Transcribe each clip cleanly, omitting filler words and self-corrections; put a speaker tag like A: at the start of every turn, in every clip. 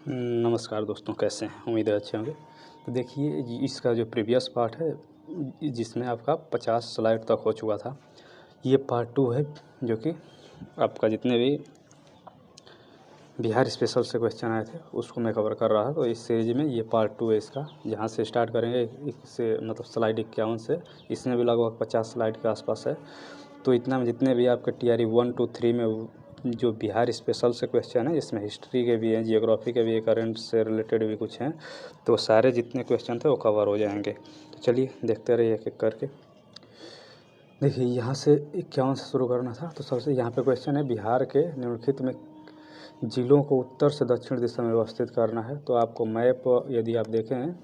A: नमस्कार दोस्तों, कैसे हैं? उम्मीद है अच्छे होंगे। तो देखिए इसका जो प्रीवियस पार्ट है जिसमें आपका 50 स्लाइड तक हो चुका था, ये पार्ट 2 है जो कि आपका जितने भी बिहार स्पेशल से क्वेश्चन आए थे उसको मैं कवर कर रहा था। तो इस सीरीज में ये पार्ट 2 है इसका, जहाँ से स्टार्ट करेंगे इससे मतलब स्लाइड 51 से। इसमें भी लगभग 50 स्लाइड के आसपास है। तो इतना में जितने भी आपके TRE 1 2 3 में जो बिहार स्पेशल से क्वेश्चन है, इसमें हिस्ट्री के भी हैं, जियोग्राफी के भी, करंट से रिलेटेड भी कुछ हैं, तो सारे जितने क्वेश्चन थे वो कवर हो जाएंगे। तो चलिए देखते रहिए एक एक करके। देखिए यहाँ से 51 से शुरू करना था। तो सबसे यहाँ पे क्वेश्चन है, बिहार के निम्नलिखित में जिलों को उत्तर से दक्षिण दिशा में व्यवस्थित करना है। तो आपको मैप यदि आप देखें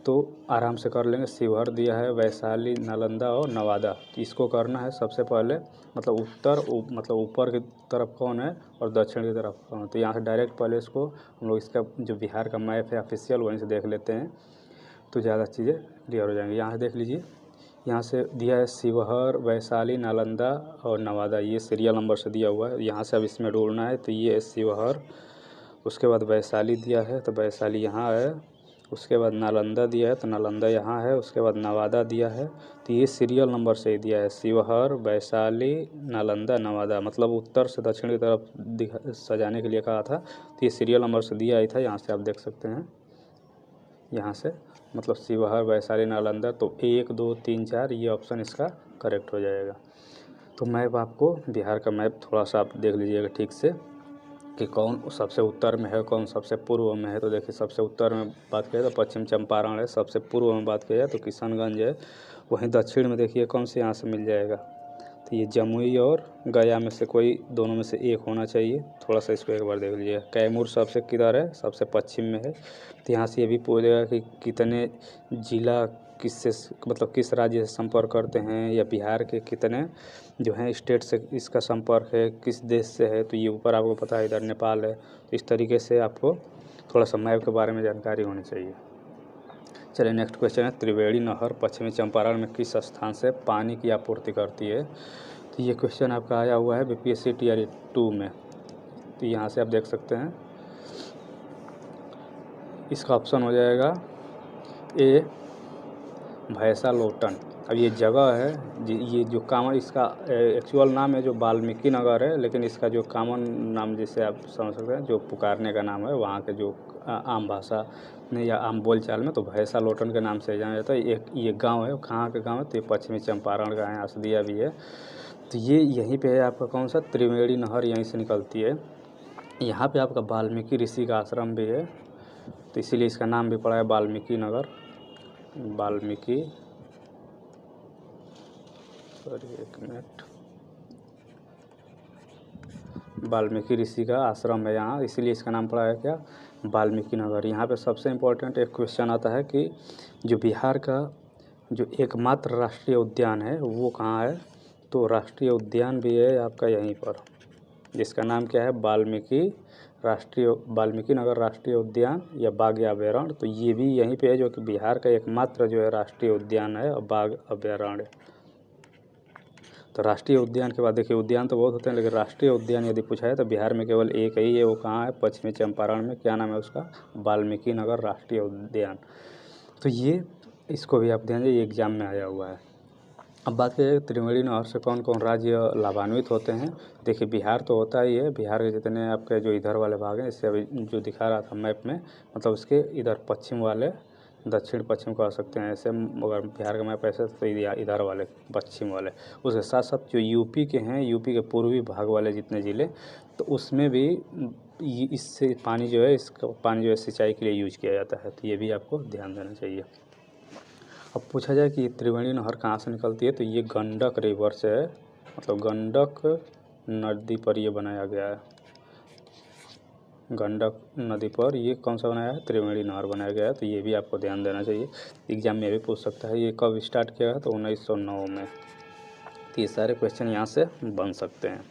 A: तो आराम से कर लेंगे। शिवहर दिया है, वैशाली, नालंदा और नवादा। इसको करना है सबसे पहले, मतलब उत्तर मतलब ऊपर की तरफ कौन है और दक्षिण की तरफ कौन है। तो यहाँ से डायरेक्ट पहले इसको हम लोग इसका जो बिहार का मैप है ऑफिशियल वहीं से देख लेते हैं, तो ज़्यादा चीज़ें क्लियर हो जाएंगी। यहाँ से देख लीजिए, यहाँ से दिया है शिवहर, वैशाली, नालंदा और नवादा, ये सीरियल नंबर से दिया हुआ है। यहाँ से अब इसमें ढूंढना है। तो ये है शिवहर, उसके बाद वैशाली दिया है तो वैशाली यहाँ है, उसके बाद नालंदा दिया है तो नालंदा यहाँ है, उसके बाद नवादा दिया है। तो ये सीरियल नंबर से ही दिया है, शिवहर, वैशाली, नालंदा, नवादा, मतलब उत्तर से दक्षिण की तरफ सजाने के लिए कहा था। तो ये सीरियल नंबर से दिया ही था, यहाँ से आप देख सकते हैं। यहाँ से मतलब शिवहर, वैशाली, नालंदा, तो 1 2 3 4 ये ऑप्शन इसका करेक्ट हो जाएगा। तो मैप आपको बिहार का मैप थोड़ा सा आप देख लीजिएगा ठीक से कि कौन सबसे उत्तर में है, कौन सबसे पूर्व में है। तो देखिए सबसे उत्तर में बात किया तो पश्चिम चंपारण है, सबसे पूर्व में बात किया जाए तो किशनगंज है। वहीं दक्षिण में देखिए कौन से यहाँ से मिल जाएगा। तो ये जमुई और गया में से कोई दोनों में से एक होना चाहिए। थोड़ा सा इसको एक बार देख लीजिए। कैमूर सबसे किधर है, सबसे पश्चिम में है। तो यहाँ से ये भी पूछेगा कि कितने जिला किससे मतलब किस राज्य से संपर्क करते हैं, या बिहार के कितने जो हैं स्टेट से इसका संपर्क है, किस देश से है। तो ये ऊपर आपको पता है इधर नेपाल है। तो इस तरीके से आपको थोड़ा सा मैप के बारे में जानकारी होनी चाहिए। चलिए नेक्स्ट क्वेश्चन है, त्रिवेणी नहर पश्चिमी चंपारण में किस स्थान से पानी की आपूर्ति करती है। तो ये क्वेश्चन आपका आया हुआ है BPSC TRE 2 में। तो यहाँ से आप देख सकते हैं, इसका ऑप्शन हो जाएगा ए भैंसा लोटन। अब ये जगह है, ये जो कॉमन इसका एक्चुअल नाम है जो वाल्मीकि नगर है, लेकिन इसका जो कॉमन नाम जिसे आप समझ सकते हैं जो पुकारने का नाम है वहाँ के जो आम भाषा में या आम बोलचाल में तो भैंसा लोटन के नाम से जाना जाता है। एक ये गांव है, कहाँ का गांव है, तो ये पश्चिमी चंपारण का है, यहाँ से दिया भी है। तो ये यहीं पे है आपका कौन सा, त्रिवेणी नहर यहीं से निकलती है। यहाँ पे आपका वाल्मीकि ऋषि का आश्रम भी है, तो इसीलिए इसका नाम भी पड़ा है वाल्मीकि नगर। वाल्मीकि, सॉरी एक मिनट, वाल्मीकि ऋषि का आश्रम है यहाँ, इसीलिए इसका नाम पड़ा है क्या, वाल्मीकि नगर। यहाँ पे सबसे इम्पोर्टेंट एक क्वेश्चन आता है कि जो बिहार का जो एकमात्र राष्ट्रीय उद्यान है वो कहाँ है। तो राष्ट्रीय उद्यान भी है आपका यहीं पर, जिसका नाम क्या है, वाल्मीकि नगर राष्ट्रीय उद्यान या बाघ अभयारण्य। तो ये भी यहीं पे है, जो कि बिहार का एकमात्र जो है राष्ट्रीय उद्यान है और बाघ अभयारण्य। तो राष्ट्रीय उद्यान के बाद देखिए, उद्यान तो बहुत होते हैं लेकिन राष्ट्रीय उद्यान यदि पूछा है तो बिहार में केवल एक ही है। वो कहाँ है, पश्चिमी चंपारण में। क्या नाम है उसका, वाल्मीकि नगर राष्ट्रीय उद्यान। तो ये इसको भी आप ध्यान दीजिए, एग्जाम में आया हुआ है। अब बात करें त्रिवेणी नहर से कौन कौन राज्य लाभान्वित होते हैं। देखिए बिहार तो होता ही है, बिहार के जितने आपके जो इधर वाले भाग हैं, इससे अभी जो दिखा रहा था मैप में, मतलब उसके इधर पश्चिम वाले दक्षिण पश्चिम कह सकते हैं ऐसे, मगर बिहार का मैप ऐसे तो इधर वाले पश्चिम वाले। उसके साथ साथ जो यूपी के हैं, यूपी के पूर्वी भाग वाले जितने ज़िले, तो उसमें भी इससे पानी जो है, इसका पानी जो है सिंचाई के लिए यूज किया जाता है। तो ये भी आपको ध्यान देना चाहिए। अब पूछा जाए कि त्रिवेणी नहर कहाँ से निकलती है, तो ये गंडक रिवर से है, मतलब गंडक नदी पर ये बनाया गया है। गंडक नदी पर ये कौन सा बनाया है, त्रिवेणी नहर बनाया गया है। तो ये भी आपको ध्यान देना चाहिए, एग्जाम में भी पूछ सकता है। ये कब स्टार्ट किया है, तो 1909 में। तो ये सारे क्वेश्चन यहाँ से बन सकते हैं।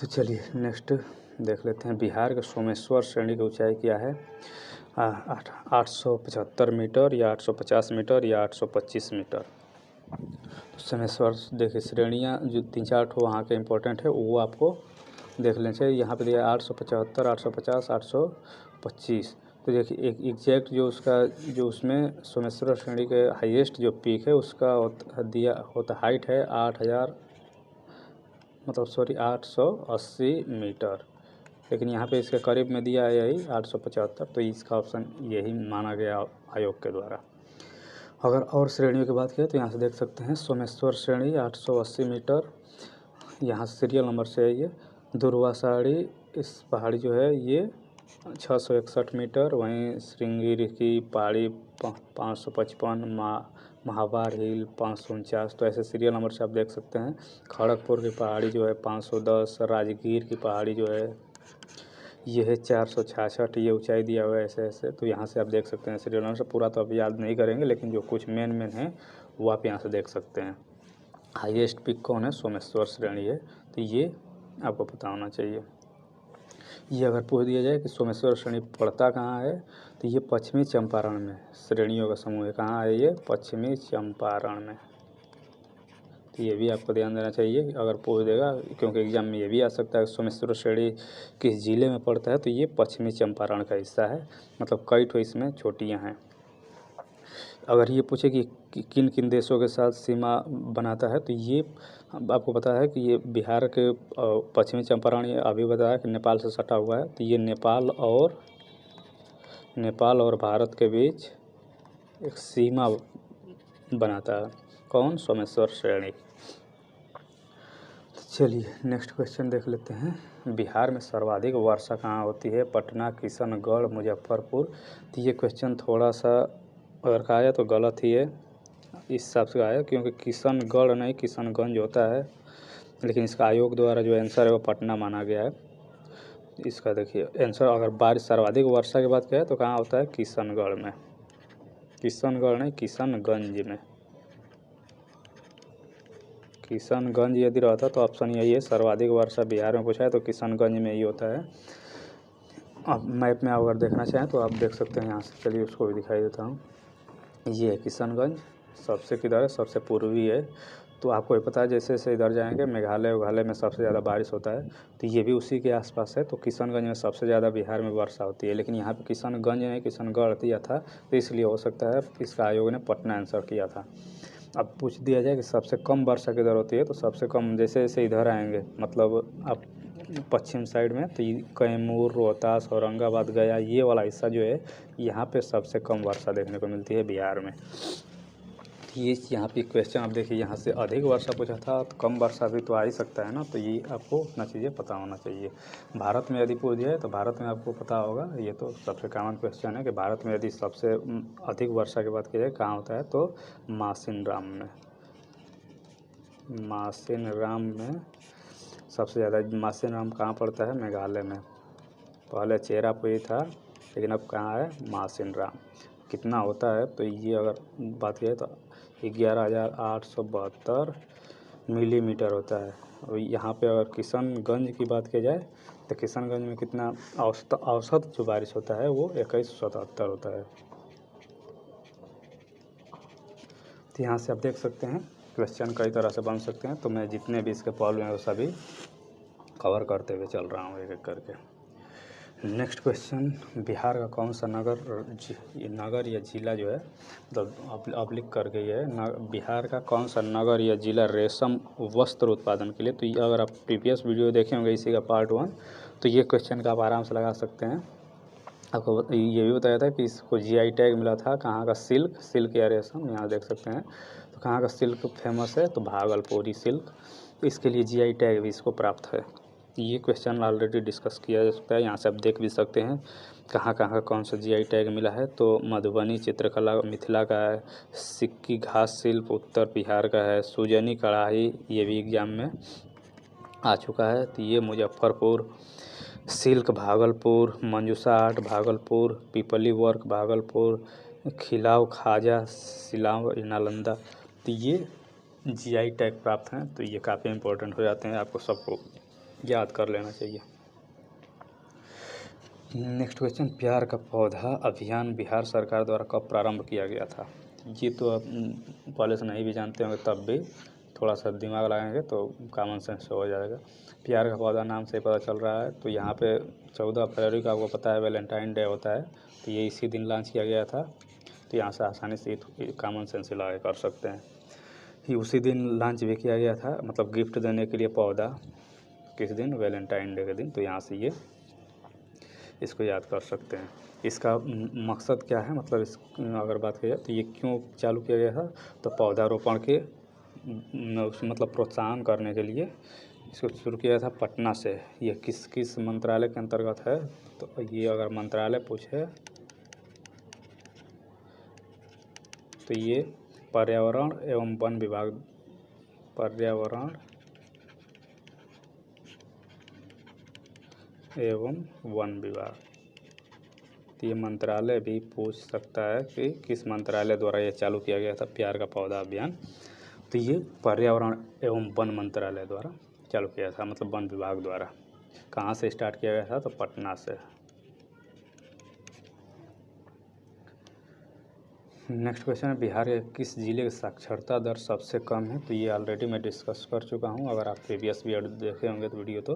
A: तो चलिए नेक्स्ट देख लेते हैं, बिहार के सोमेश्वर श्रेणी की ऊंचाई क्या है। 875 मीटर या 850 मीटर या 825 मीटर। तो सोमेश्वर देखिए श्रेणियाँ जो 3 4 ठो वहाँ के इम्पोर्टेंट है वो आपको देख लेना चाहिए। यहाँ पे दिया 875, 850, 825। तो देखिए एक एग्जैक्ट जो उसका जो उसमें सोमेश्वर श्रेणी के हाईएस्ट जो पीक है उसका दिया होता हाइट है 8000 मतलब सॉरी 880 मीटर, लेकिन यहाँ पे इसके करीब में दिया है यही 875। तो इसका ऑप्शन यही माना गया आयोग के द्वारा। अगर और श्रेणियों की बात करें तो यहाँ से देख सकते हैं सोमेश्वर श्रेणी 880 मीटर, यहाँ सीरियल नंबर से है ये। दुर्वासाड़ी इस पहाड़ी जो है ये 661 मीटर। वहीं श्रृंगेरी की पहाड़ी 555, महाबार हिल 549। तो ऐसे सीरियल नंबर से आप देख सकते हैं। खड़गपुर की पहाड़ी जो है 510, राजगीर की पहाड़ी जो है ये है 466, ये ऊंचाई दिया हुआ है ऐसे ऐसे। तो यहाँ से आप देख सकते हैं सीरियल नंबर से। पूरा तो आप याद नहीं करेंगे, लेकिन जो कुछ मेन मेन है वो आप यहाँ से देख सकते हैं। हाईएस्ट पिक कौन है? सोमेश्वर श्रेणी है, तो ये आपको पता होना चाहिए। ये अगर पूछ दिया जाए कि सोमेश्वर श्रेणी पड़ता कहाँ है, तो ये पश्चिमी चंपारण में श्रेणियों का समूह है। कहाँ है ये? पश्चिमी चंपारण में। तो ये भी आपको ध्यान देना चाहिए अगर पूछ देगा, क्योंकि एग्जाम में ये भी आ सकता है सोमेश्वर श्रेणी किस जिले में पड़ता है। तो ये पश्चिमी चंपारण का हिस्सा है, मतलब कई ठो इसमें चोटियाँ हैं। अगर ये पूछे कि किन किन देशों के साथ सीमा बनाता है, तो ये आपको पता है कि ये बिहार के पश्चिमी चंपारण, ये अभी बताया कि नेपाल से सटा हुआ है। तो ये नेपाल और भारत के बीच एक सीमा बनाता है। कौन? सोमेश्वर श्रेणी। चलिए नेक्स्ट क्वेश्चन देख लेते हैं। बिहार में सर्वाधिक वर्षा कहाँ होती है? पटना, किशनगढ़, मुजफ्फरपुर। तो ये क्वेश्चन थोड़ा सा अगर कहा जाए तो गलत ही है, इस हिसाब से आया क्योंकि किशनगढ़ नहीं किशनगंज होता है, लेकिन इसका आयोग द्वारा जो आंसर है वो पटना माना गया है। इसका देखिए आंसर, अगर बारिश सर्वाधिक वर्षा की बात करें तो कहाँ होता है? किशनगढ़ में। किशनगढ़ नहीं किशनगंज में। किशनगंज यदि रहता तो ऑप्शन यही है, सर्वाधिक वर्षा बिहार में पूछा है तो किशनगंज में ही होता है। अब मैप में अगर देखना चाहें तो आप देख सकते हैं यहाँ से। चलिए उसको भी दिखाई देता हूँ। ये है किशनगंज, सबसे किधर है? सबसे पूर्वी है। तो आपको ये पता है जैसे जैसे इधर जाएंगे मेघालय में सबसे ज़्यादा बारिश होता है, तो ये भी उसी के आसपास है। तो किशनगंज में सबसे ज़्यादा बिहार में वर्षा होती है, लेकिन यहाँ पे किशनगंज नहीं किशनगढ़ दिया था, तो इसलिए हो सकता है इसका आयोग ने पटना आंसर किया था। अब पूछ दिया जाए कि सबसे कम वर्षा किधर होती है, तो सबसे कम जैसे जैसे इधर आएंगे मतलब आप पश्चिम साइड में, तो कैमूर, रोहतास, औरंगाबाद, गया, ये वाला हिस्सा जो है यहाँ पे सबसे कम वर्षा देखने को मिलती है बिहार में। ये यहाँ पे क्वेश्चन आप देखिए, यहाँ से अधिक वर्षा पूछा था तो कम वर्षा भी तो आ ही सकता है ना, तो ये आपको उतना चीज़ें पता होना चाहिए। भारत में यदि पूछ दिया तो भारत में आपको पता होगा, ये तो सबसे कॉमन क्वेश्चन है कि भारत में यदि सबसे अधिक वर्षा की बात की जाए कहाँ होता है, तो मासिनराम में। मासिनराम में सबसे ज़्यादा। मासिनराम कहाँ पड़ता है? मेघालय में। पहले चेरापुंजी था, लेकिन अब कहाँ है? मासिनराम। कितना होता है? तो ये अगर बात करें तो 11,872 मिलीमीटर होता है। और यहाँ पे अगर किशनगंज की बात की जाए तो किशनगंज में कितना औसत जो बारिश होता है वो 2177 होता है। तो यहाँ से आप देख सकते हैं क्वेश्चन कई तरह से बन सकते हैं, तो मैं जितने भी इसके पॉल हैं वो सभी कवर करते हुए चल रहा हूँ एक एक करके। नेक्स्ट क्वेश्चन, बिहार का कौन सा नगर या जिला जो है, मतलब अब लिख करके ये है बिहार का कौन सा नगर या जिला रेशम वस्त्र उत्पादन के लिए। तो ये अगर आप प्रीवियस वीडियो देखे होंगे इसी का पार्ट 1, तो ये क्वेश्चन का आप आराम से लगा सकते हैं। आपको ये भी बताया था कि इसको जीआई टैग मिला था कहाँ का? सिल्क या रेशम, यहाँ देख सकते हैं। तो कहाँ का सिल्क फेमस है? तो भागलपुरी सिल्क, इसके लिए जीआई टैग भी इसको प्राप्त है। ये क्वेश्चन ऑलरेडी डिस्कस किया जा सकता है, यहाँ से आप देख भी सकते हैं कहाँ कहाँ कौन सा जीआई टैग मिला है। तो मधुबनी चित्रकला मिथिला का है, सिक्की घास शिल्प उत्तर बिहार का है, सुजनी कढ़ाई ये भी एग्जाम में आ चुका है। तो ये मुजफ्फरपुर, सिल्क भागलपुर, मंजूषा आर्ट भागलपुर, पीपली वर्क भागलपुर, खिलाव खाजा सिलाव नालंदा। तो ये जीआई टैग प्राप्त हैं, तो ये काफ़ी इंपॉर्टेंट हो जाते हैं, आपको सबको याद कर लेना चाहिए। नेक्स्ट क्वेश्चन, प्यार का पौधा अभियान बिहार सरकार द्वारा कब प्रारंभ किया गया था? ये तो आप पहले से नहीं भी जानते होंगे, तब भी थोड़ा सा दिमाग लगाएंगे तो कॉमन सेंस हो जाएगा। प्यार का पौधा नाम से पता चल रहा है। तो यहाँ पे 14 फरवरी को आपको पता है वैलेंटाइन डे होता है, तो ये इसी दिन लॉन्च किया गया था। तो यहाँ से आसानी से कॉमन सेंस से लगा कर सकते हैं कि उसी दिन लॉन्च भी किया गया था, मतलब गिफ्ट देने के लिए पौधा किस दिन, वैलेंटाइन डे के दिन। तो यहाँ से ये इसको याद कर सकते हैं। इसका मकसद क्या है, मतलब इस अगर बात की जाए तो ये क्यों चालू किया गया था, तो पौधारोपण के मतलब प्रोत्साहन करने के लिए इसको शुरू किया था पटना से। ये किस किस मंत्रालय के अंतर्गत है, तो ये अगर मंत्रालय पूछे तो ये पर्यावरण एवं वन विभाग, पर्यावरण एवं वन विभाग। तो ये मंत्रालय भी पूछ सकता है कि किस मंत्रालय द्वारा ये चालू किया गया था प्यार का पौधा अभियान। तो ये पर्यावरण एवं वन मंत्रालय द्वारा चालू किया था, मतलब वन विभाग द्वारा। कहाँ से स्टार्ट किया गया था, तो पटना से। नेक्स्ट क्वेश्चन है, बिहार के किस जिले की साक्षरता दर सबसे कम है। तो ये ऑलरेडी मैं डिस्कस कर चुका हूँ, अगर आप प्रीवियस भी देखे होंगे तो वीडियो। तो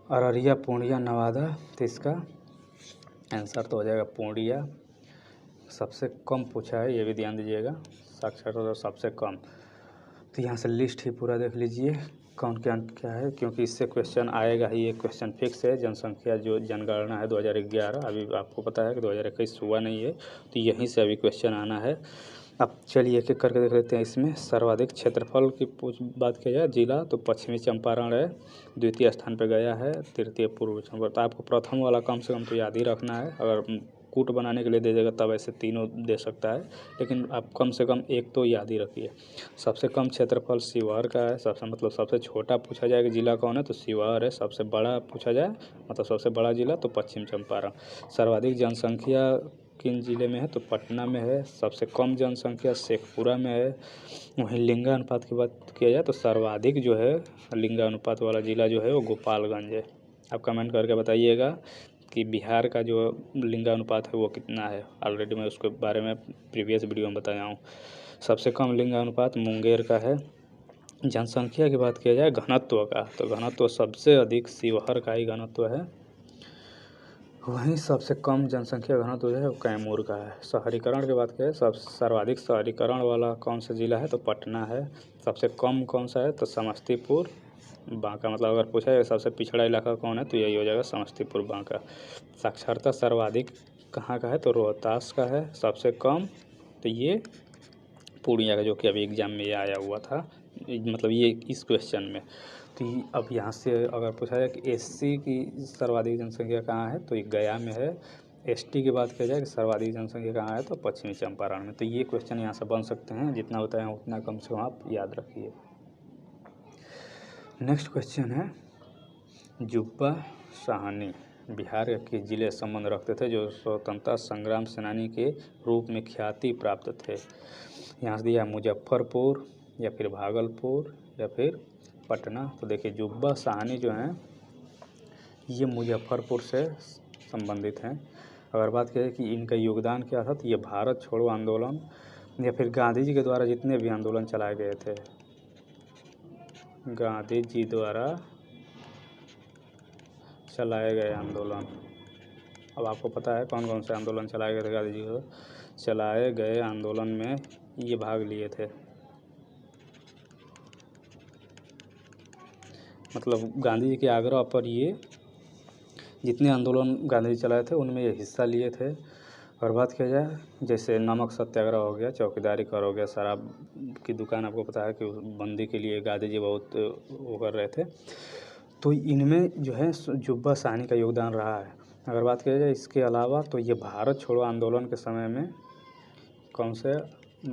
A: अररिया, पूर्णिया, नवादा। तो इसका आंसर तो हो जाएगा पूर्णिया। सबसे कम पूछा है, ये भी ध्यान दीजिएगा, साक्षरता दर सबसे कम। तो यहाँ से लिस्ट ही पूरा देख लीजिए कौन क्या है, क्योंकि इससे क्वेश्चन आएगा ही। एक क्वेश्चन फिक्स है, जनसंख्या जो जनगणना है 2011, अभी आपको पता है कि 2021 हुआ नहीं है, तो यहीं से अभी क्वेश्चन आना है। अब चलिए एक एक करके देख लेते हैं। इसमें सर्वाधिक क्षेत्रफल की बात की जाए जिला, तो पश्चिमी चंपारण है, द्वितीय स्थान पर गया है, तृतीय पूर्व चंपारण। तो आपको प्रथम वाला कम से कम तो याद ही रखना है, अगर कूट बनाने के लिए दे देगा तब ऐसे तीनों दे सकता है, लेकिन आप कम से कम एक तो याद ही रखिए। सबसे कम क्षेत्रफल शिवहर का है, सबसे मतलब सबसे छोटा पूछा जाएगा जिला कौन है, तो शिवहर है। सबसे बड़ा पूछा जाए, मतलब सबसे बड़ा जिला, तो पश्चिम चंपारण। सर्वाधिक जनसंख्या किन जिले में है, तो पटना में है। सबसे कम जनसंख्या शेखपुरा में है। वहीं लिंगानुपात की बात किया जाए तो सर्वाधिक जो है लिंगानुपात वाला जिला जो है वो गोपालगंज है। आप कमेंट करके बताइएगा कि बिहार का जो लिंगानुपात है वो कितना है। ऑलरेडी मैं उसके बारे में प्रीवियस वीडियो में बताया हूँ। सबसे कम लिंगानुपात मुंगेर का है। जनसंख्या की बात किया जाए घनत्व का, तो घनत्व सबसे अधिक शिवहर का ही घनत्व है। वहीं सबसे कम जनसंख्या घनत्व जो है वो कैमूर का है। शहरीकरण की बात करें, सब सर्वाधिक शहरीकरण वाला कौन सा जिला है, तो पटना है। सबसे कम कौन सा है, तो समस्तीपुर, बांका। मतलब अगर पूछा जाए सबसे पिछड़ा इलाका कौन है, तो यही हो जाएगा समस्तीपुर, बांका। साक्षरता सर्वाधिक कहाँ का है, तो रोहतास का है। सबसे कम तो ये पूर्णिया का, जो कि अभी एग्जाम में ये आया हुआ था, मतलब ये इस क्वेश्चन में। तो अब यहाँ से अगर पूछा जाए कि एससी की सर्वाधिक जनसंख्या कहाँ है, तो ये गया में है। एसटी की बात किया जाए कि सर्वाधिक जनसंख्या कहाँ है, तो पश्चिमी चंपारण में। तो ये क्वेश्चन यहाँ से बन सकते हैं, जितना होता है उतना कम से कम आप याद रखिए। नेक्स्ट क्वेश्चन है, जुब्बा साहनी बिहार के किस जिले से संबंध रखते थे जो स्वतंत्रता संग्राम सेनानी के रूप में ख्याति प्राप्त थे। यहाँ से दिया मुजफ्फरपुर, या फिर भागलपुर, या फिर पटना। तो देखिए जुब्बा साहनी जो हैं ये मुजफ्फरपुर से संबंधित हैं। अगर बात करें कि इनका योगदान क्या था, तो ये भारत छोड़ो आंदोलन या फिर गांधी जी के द्वारा जितने भी आंदोलन चलाए गए थे, गांधी जी द्वारा चलाए गए आंदोलन। अब आपको पता है कौन कौन से आंदोलन चलाए गए थे गांधी जी को चलाए गए आंदोलन में ये भाग लिए थे। मतलब गांधी जी के आग्रह पर ये जितने आंदोलन गांधी जी चलाए थे उनमें ये हिस्सा लिए थे। और बात किया जाए जैसे नमक सत्याग्रह हो गया, चौकीदारी कर हो गया, शराब की दुकान आपको पता है कि बंदी के लिए गांधी जी बहुत वो कर रहे थे। तो इनमें जो है जुब्बा साहनी का योगदान रहा है। अगर बात किया जाए इसके अलावा, तो ये भारत छोड़ो आंदोलन के समय में कौन से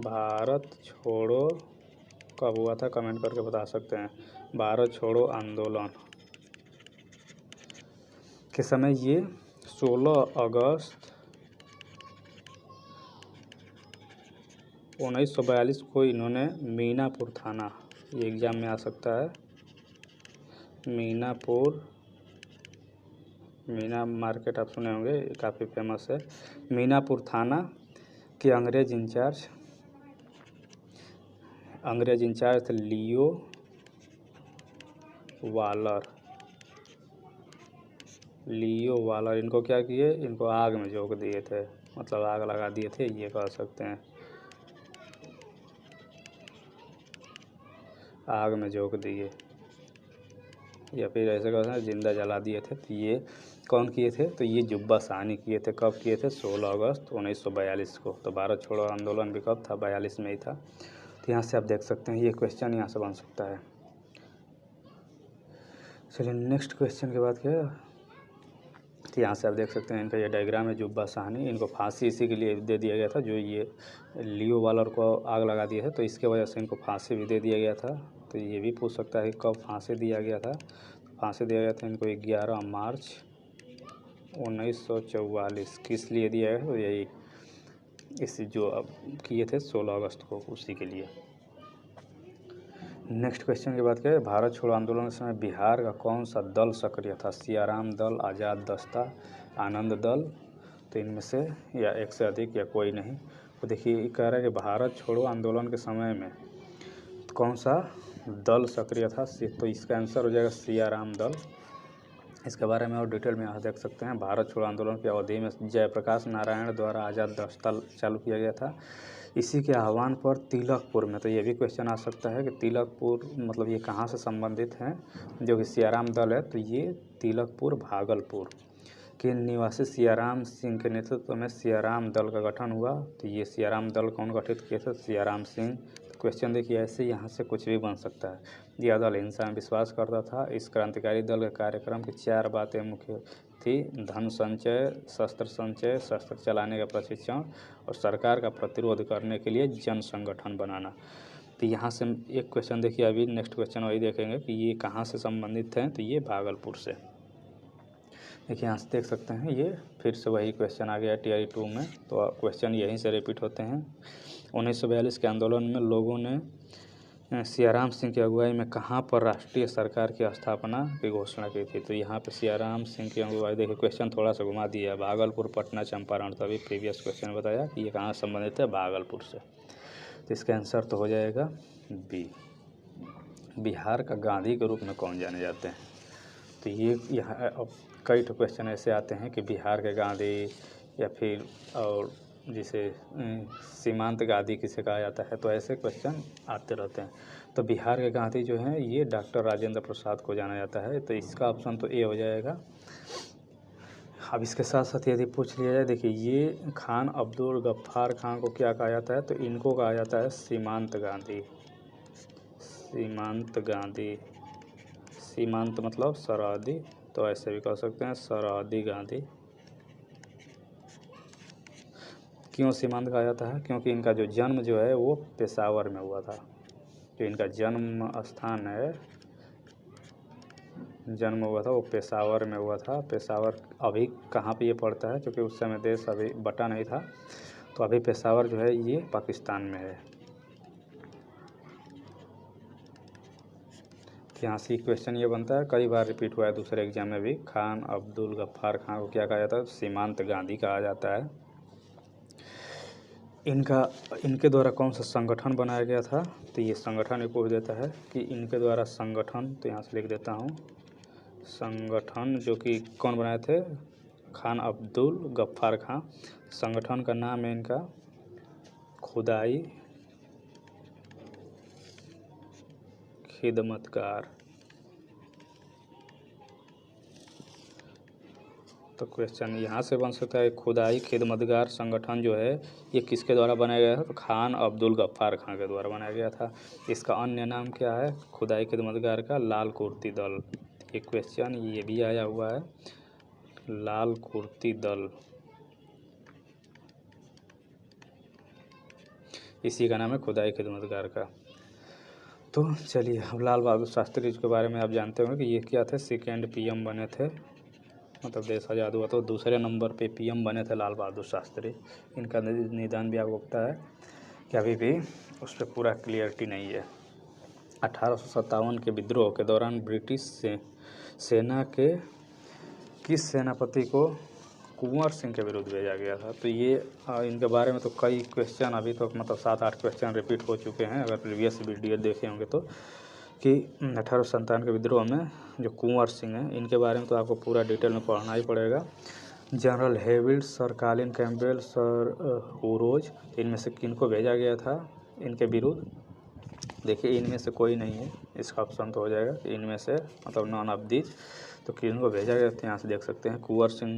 A: भारत छोड़ो कब हुआ था, कमेंट करके बता सकते हैं। भारत छोड़ो आंदोलन के समय ये 16 अगस्त 1942 को इन्होंने मीनापुर थाना, ये एग्ज़ाम में आ सकता है, मीना मार्केट आप सुने होंगे, काफ़ी फेमस है। मीनापुर थाना के अंग्रेज इंचार्ज थे लियो वालर। लियो वाला इनको क्या किए, इनको आग में झोंक दिए थे, मतलब आग लगा दिए थे, ये कह सकते हैं, आग में झोंक दिए, या फिर ऐसे कह सकते हैं जिंदा जला दिए थे। तो ये कौन किए थे, तो ये जुब्बा साहनी किए थे। कब किए थे, 16 अगस्त 1942 को। तो भारत छोड़ो आंदोलन भी कब था, 42 में ही था। तो यहाँ से आप देख सकते हैं ये क्वेश्चन यहाँ से बन सकता है। चलिए नेक्स्ट क्वेश्चन के बाद क्या है, तो यहाँ से आप देख सकते हैं इनका ये डायग्राम है, जुब्बा साहनी, इनको फांसी इसी के लिए दे दिया गया था, जो ये लियो वालर को आग लगा दिए थे, तो इसके वजह से इनको फांसी भी दे दिया गया था। तो ये भी पूछ सकता है कि कब फांसी दिया गया था। फांसी दिया गया था इनको 11 मार्च 1944। किस लिए दिया गया, तो यही इस जो अब किए थे 16 अगस्त को, उसी के लिए। नेक्स्ट क्वेश्चन की बात करें, भारत छोड़ो आंदोलन के समय बिहार का कौन सा दल सक्रिय था, सियाराम दल, आज़ाद दस्ता, आनंद दल, तो इनमें से या एक से अधिक या कोई नहीं। तो देखिए कह रहा है कि भारत छोड़ो आंदोलन के समय में कौन सा दल सक्रिय था, तो इसका आंसर हो जाएगा सियाराम दल। इसके बारे में और डिटेल में यहाँ देख सकते हैं। भारत छोड़ो आंदोलन की अवधि में जयप्रकाश नारायण द्वारा आज़ाद दस्ता चालू किया गया था। इसी के आह्वान पर तिलकपुर में, तो ये भी क्वेश्चन आ सकता है कि तिलकपुर मतलब ये कहाँ से संबंधित हैं, जो कि सियाराम दल है, तो ये तिलकपुर भागलपुर के निवासी सियाराम सिंह के नेतृत्व में सियाराम दल का गठन हुआ। तो ये सियाराम दल कौन गठित किए थे, सियाराम सिंह। क्वेश्चन देखिए ऐसे यहाँ से कुछ भी बन सकता है। यह दल हिंसा में विश्वास करता था। इस क्रांतिकारी दल के कार्यक्रम की 4 बातें मुख्य थी, धन संचय, शस्त्र चलाने का प्रशिक्षण और सरकार का प्रतिरोध करने के लिए जन संगठन बनाना। तो यहाँ से एक क्वेश्चन देखिए, अभी नेक्स्ट क्वेश्चन वही देखेंगे कि ये कहाँ से संबंधित हैं, तो ये भागलपुर से। देखिए यहाँ से देख सकते हैं ये फिर से वही क्वेश्चन आ गया टीआई 2 में, तो क्वेश्चन यहीं से रिपीट होते हैं। 1942 के आंदोलन में लोगों ने सियाराम सिंह की अगुवाई में कहाँ पर राष्ट्रीय सरकार की स्थापना की घोषणा की थी, तो यहाँ पे सियाराम सिंह की अगुवाई, देखिए क्वेश्चन थोड़ा सा घुमा दिया, भागलपुर, पटना, चंपारण। तो अभी प्रीवियस क्वेश्चन बताया कि ये कहाँ संबंधित है, भागलपुर से। तो इसका आंसर तो हो जाएगा बी। बिहार का गांधी के रूप में कौन जाने जाते हैं, तो ये यहाँ अब कई तो क्वेश्चन ऐसे आते हैं कि बिहार के गांधी, या फिर और जिसे सीमांत गांधी किसे कहा जाता है, तो ऐसे क्वेश्चन आते रहते हैं। तो बिहार के गांधी जो हैं ये डॉक्टर राजेंद्र प्रसाद को जाना जाता है, तो इसका ऑप्शन तो ए हो जाएगा। अब इसके साथ साथ यदि पूछ लिया जाए, देखिए ये खान अब्दुल गफ्फार खान को क्या कहा जाता है, तो इनको कहा जाता है सीमांत गांधी। सीमांत गांधी, सीमांत मतलब सरहदी, तो ऐसे भी कह सकते हैं सरहदी गांधी। क्यों सीमांत कहा जाता है, क्योंकि इनका जो जन्म जो है वो पेशावर में हुआ था। जो इनका जन्म स्थान है, जन्म हुआ था वो पेशावर में हुआ था। पेशावर अभी कहाँ पे ये पड़ता है, क्योंकि उस समय देश अभी बटा नहीं था, तो अभी पेशावर जो है ये पाकिस्तान में है। यहाँ से क्वेश्चन ये बनता है, कई बार रिपीट हुआ है दूसरे एग्जाम में भी, खान अब्दुल गफ्फार खान को क्या कहा जाता है, सीमांत गांधी कहा जाता है। इनके द्वारा कौन सा संगठन बनाया गया था, तो ये संगठन एक पूछ देता है कि इनके द्वारा संगठन, तो यहाँ से लिख देता हूँ संगठन, जो कि कौन बनाए थे, खान अब्दुल गफ्फार खान। संगठन का नाम है इनका खुदाई खिदमतगार। तो क्वेश्चन यहाँ से बन सकता है, खुदाई खिदमतगार संगठन जो है ये किसके द्वारा बनाया गया था, तो खान अब्दुल गफ्फार खान के द्वारा बनाया गया था। इसका अन्य नाम क्या है, खुदाई खिदमतगार का लाल कुर्ती दल। ये क्वेश्चन ये भी आया हुआ है, लाल कुर्ती दल, इसी का नाम है खुदाई खिदमतगार का। तो चलिए अब लाल बहादुर शास्त्री के बारे में आप जानते होंगे कि ये क्या थे, सेकेंड पीएम बने थे, मतलब देश आज़ाद हुआ तो दूसरे नंबर पे पीएम बने थे लाल बहादुर शास्त्री। इनका निदान भी आपको पता है कि अभी भी उस पर पूरा क्लियरिटी नहीं है। 1857 के विद्रोह के दौरान ब्रिटिश सेना के किस सेनापति को कुंवर सिंह के विरुद्ध भेजा गया था, तो ये इनके बारे में तो कई क्वेश्चन अभी तक मतलब 7-8 क्वेश्चन रिपीट हो चुके हैं, अगर प्रीवियस वीडियो देखे होंगे तो कि 1857 के विद्रोह में जो कुंवर सिंह हैं इनके बारे में तो आपको पूरा डिटेल में पढ़ना ही पड़ेगा। General Havelock, sir Colin Campbell, sir Hugh Rose, इनमें से किनको भेजा गया था इनके विरुद्ध? देखिए इनमें से कोई नहीं है, इसका ऑप्शन तो हो जाएगा कि इनमें से मतलब नॉन ऑफ दीज। तो किनको भेजा गया था यहाँ से देख सकते हैं। कुंवर सिंह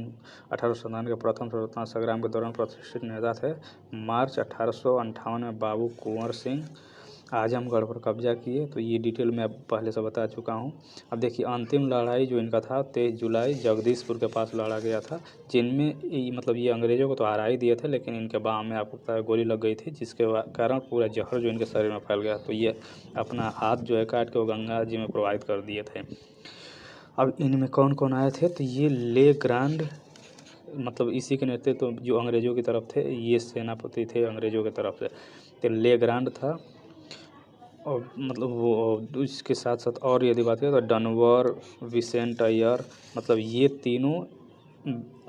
A: 1857 के प्रथम स्वतंत्रता संग्राम के दौरान प्रतिष्ठित नेता थे। मार्च 1858 में बाबू कुंवर सिंह आजमगढ़ पर कब्जा किए, तो ये डिटेल मैं अब पहले से बता चुका हूँ। अब देखिए अंतिम लड़ाई जो इनका था 23 जुलाई जगदीशपुर के पास लड़ा गया था, जिनमें मतलब ये अंग्रेज़ों को तो हरा ही दिए थे, लेकिन इनके बाह में आपको पता है गोली लग गई थी, जिसके कारण पूरा जहर जो इनके शरीर में फैल गया, तो ये अपना हाथ जो है काट के वो गंगा जी में प्रवाहित कर दिए थे। अब इनमें कौन कौन आए थे? तो ये ले ग्रांड, मतलब इसी के नेतृत्व तो जो अंग्रेज़ों की तरफ थे, ये सेनापति थे अंग्रेज़ों की तरफ से, तो ले ग्रांड था। और मतलब वो इसके साथ साथ और यदि बात करें तो डनवर, विसेंट अय्यर, मतलब ये तीनों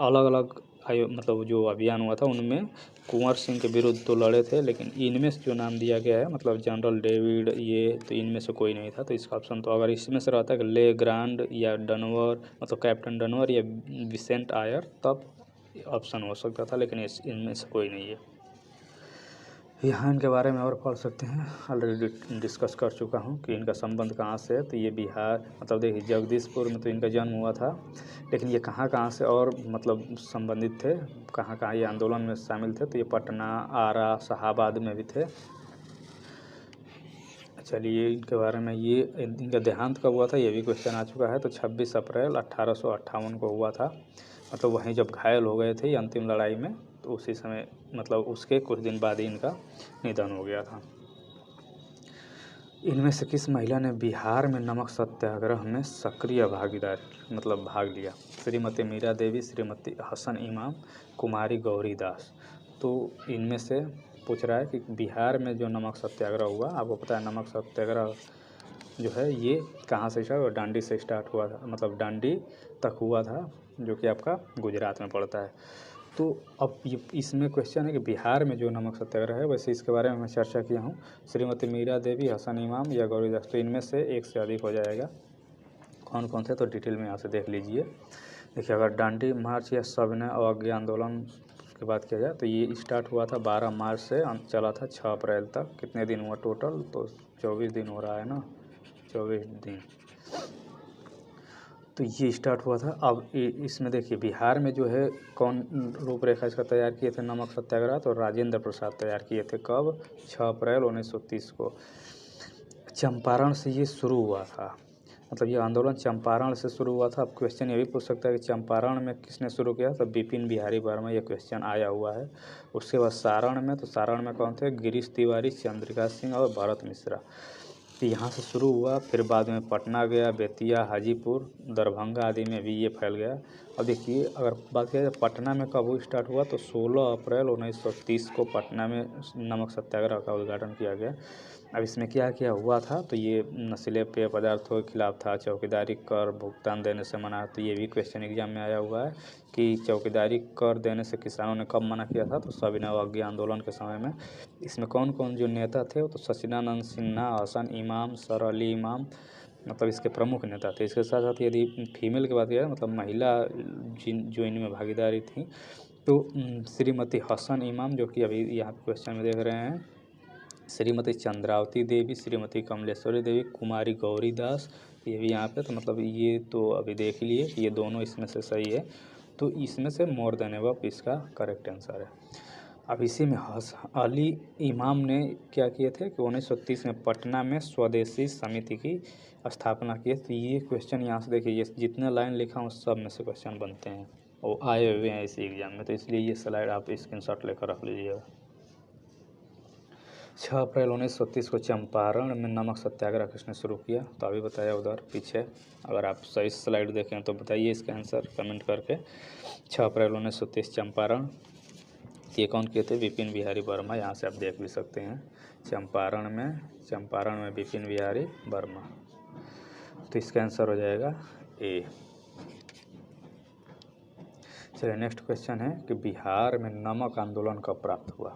A: अलग अलग मतलब जो अभियान हुआ था उनमें कुंवर सिंह के विरुद्ध तो लड़े थे, लेकिन इनमें से जो नाम दिया गया है मतलब जनरल डेविड, ये तो इनमें से कोई नहीं था। तो इसका ऑप्शन तो अगर इसमें से रहता है कि ले ग्रांड या डनवर, मतलब कैप्टन डनवर या विसेंट आयर, तब ऑप्शन हो सकता था, लेकिन इनमें से कोई नहीं है। यहाँ इनके बारे में और पढ़ सकते हैं, ऑलरेडी डिस्कस कर चुका हूँ कि इनका संबंध कहाँ से है। तो ये बिहार, मतलब देखिए जगदीशपुर में तो इनका जन्म हुआ था, लेकिन ये कहाँ से और मतलब संबंधित थे, कहाँ ये आंदोलन में शामिल थे? तो ये पटना, आरा, शाहाबाद में भी थे। चलिए इनके बारे में, ये इनका देहांत कब हुआ था ये भी क्वेश्चन आ चुका है। तो 26 अप्रैल 1858 को हुआ था, मतलब वहीं जब घायल हो गए थे अंतिम लड़ाई में, तो उसी समय मतलब उसके कुछ दिन बाद ही इनका निधन हो गया था। इनमें से किस महिला ने बिहार में नमक सत्याग्रह में सक्रिय भागीदारी मतलब भाग लिया? श्रीमती मीरा देवी, श्रीमती हसन इमाम, कुमारी गौरी दास। तो इनमें से पूछ रहा है कि बिहार में जो नमक सत्याग्रह हुआ, आपको पता है नमक सत्याग्रह जो है ये कहाँ से स्टार्ट हुआ? डांडी से स्टार्ट हुआ था, मतलब डांडी तक हुआ था, जो कि आपका गुजरात में पड़ता है। तो अब ये इसमें क्वेश्चन है कि बिहार में जो नमक सत्याग्रह है, वैसे इसके बारे में मैं चर्चा किया हूँ। श्रीमती मीरा देवी, हसन इमाम या गौरीदास, तो इनमें से एक से अधिक हो जाएगा। कौन कौन थे तो डिटेल में यहाँ से देख लीजिए। देखिए अगर डांडी मार्च या सविनय अवज्ञा आंदोलन की बात किया जाए तो ये स्टार्ट हुआ था 12 मार्च से, चला था 6 अप्रैल तक। कितने दिन हुआ टोटल? तो 24 दिन हो रहा है ना, 24 दिन। तो ये स्टार्ट हुआ था। अब इसमें देखिए बिहार में जो है कौन रूपरेखा इसका तैयार किए थे नमक सत्याग्रह? तो राजेंद्र प्रसाद तैयार किए थे। कब? 6 अप्रैल 1930 को। चंपारण से ये शुरू हुआ था, मतलब ये आंदोलन चंपारण से शुरू हुआ था। अब क्वेश्चन ये भी पूछ सकता है कि चंपारण में किसने शुरू किया? तो बिपिन बिहारी वर्मा, ये क्वेश्चन आया हुआ है। उसके बाद सारण में, तो सारण में कौन थे? गिरीश तिवारी, चंद्रिका सिंह और भरत मिश्रा। तो यहाँ से शुरू हुआ, फिर बाद में पटना गया, बेतिया, हाजीपुर, दरभंगा आदि में भी ये फैल गया। अब देखिए अगर बात किया जाए पटना में कब स्टार्ट हुआ, तो 16 अप्रैल 1930 को पटना में नमक सत्याग्रह का उद्घाटन किया गया। अब इसमें क्या क्या हुआ था? तो ये नशीले पेय पदार्थों के खिलाफ था, चौकीदारी कर भुगतान देने से मना। तो ये भी क्वेश्चन एग्जाम में आया हुआ है कि चौकीदारी कर देने से किसानों ने कब मना किया था? तो सविनय अवज्ञा आंदोलन के समय में। इसमें कौन कौन जो नेता थे? तो सचिदानंद सिन्हा, हसन इमाम, सर अली इमाम, मतलब इसके प्रमुख नेता थे। इसके साथ साथ यदि फीमेल की बात किया मतलब महिला जो इनमें भागीदारी थी, तो श्रीमती हसन इमाम, जो कि अभी यहाँ पे क्वेश्चन में देख रहे हैं, श्रीमती चंद्रावती देवी, श्रीमती कमलेश्वरी देवी, कुमारी गौरी दास, ये भी यहाँ पे। तो मतलब ये तो अभी देख लिए, ये दोनों इसमें से सही है। तो इसमें से मोर देन अबव इसका करेक्ट आंसर है। अब इसी में अली इमाम ने क्या किए थे कि 1930 में पटना में स्वदेशी समिति की स्थापना की। तो ये क्वेश्चन यहाँ से देखिए, ये जितने लाइन लिखा हूँ सब में से क्वेश्चन बनते हैं और आए हुए हैं इसी एग्जाम में, तो इसलिए ये स्लाइड आप स्क्रीनशॉट लेकर रख लीजिएगा। 6 अप्रैल 1930 को चंपारण में नमक सत्याग्रह किसने शुरू किया? तो अभी बताया उधर पीछे, अगर आप सही स्लाइड देखें तो बताइए इसका आंसर कमेंट करके। 6 अप्रैल 1930 चंपारण, ये कौन किए थे? विपिन बिहारी वर्मा। यहाँ से आप देख भी सकते हैं चंपारण में विपिन बिहारी वर्मा। तो इसका आंसर हो जाएगा ए। चलिए नेक्स्ट क्वेश्चन है कि बिहार में नमक आंदोलन कब प्राप्त हुआ।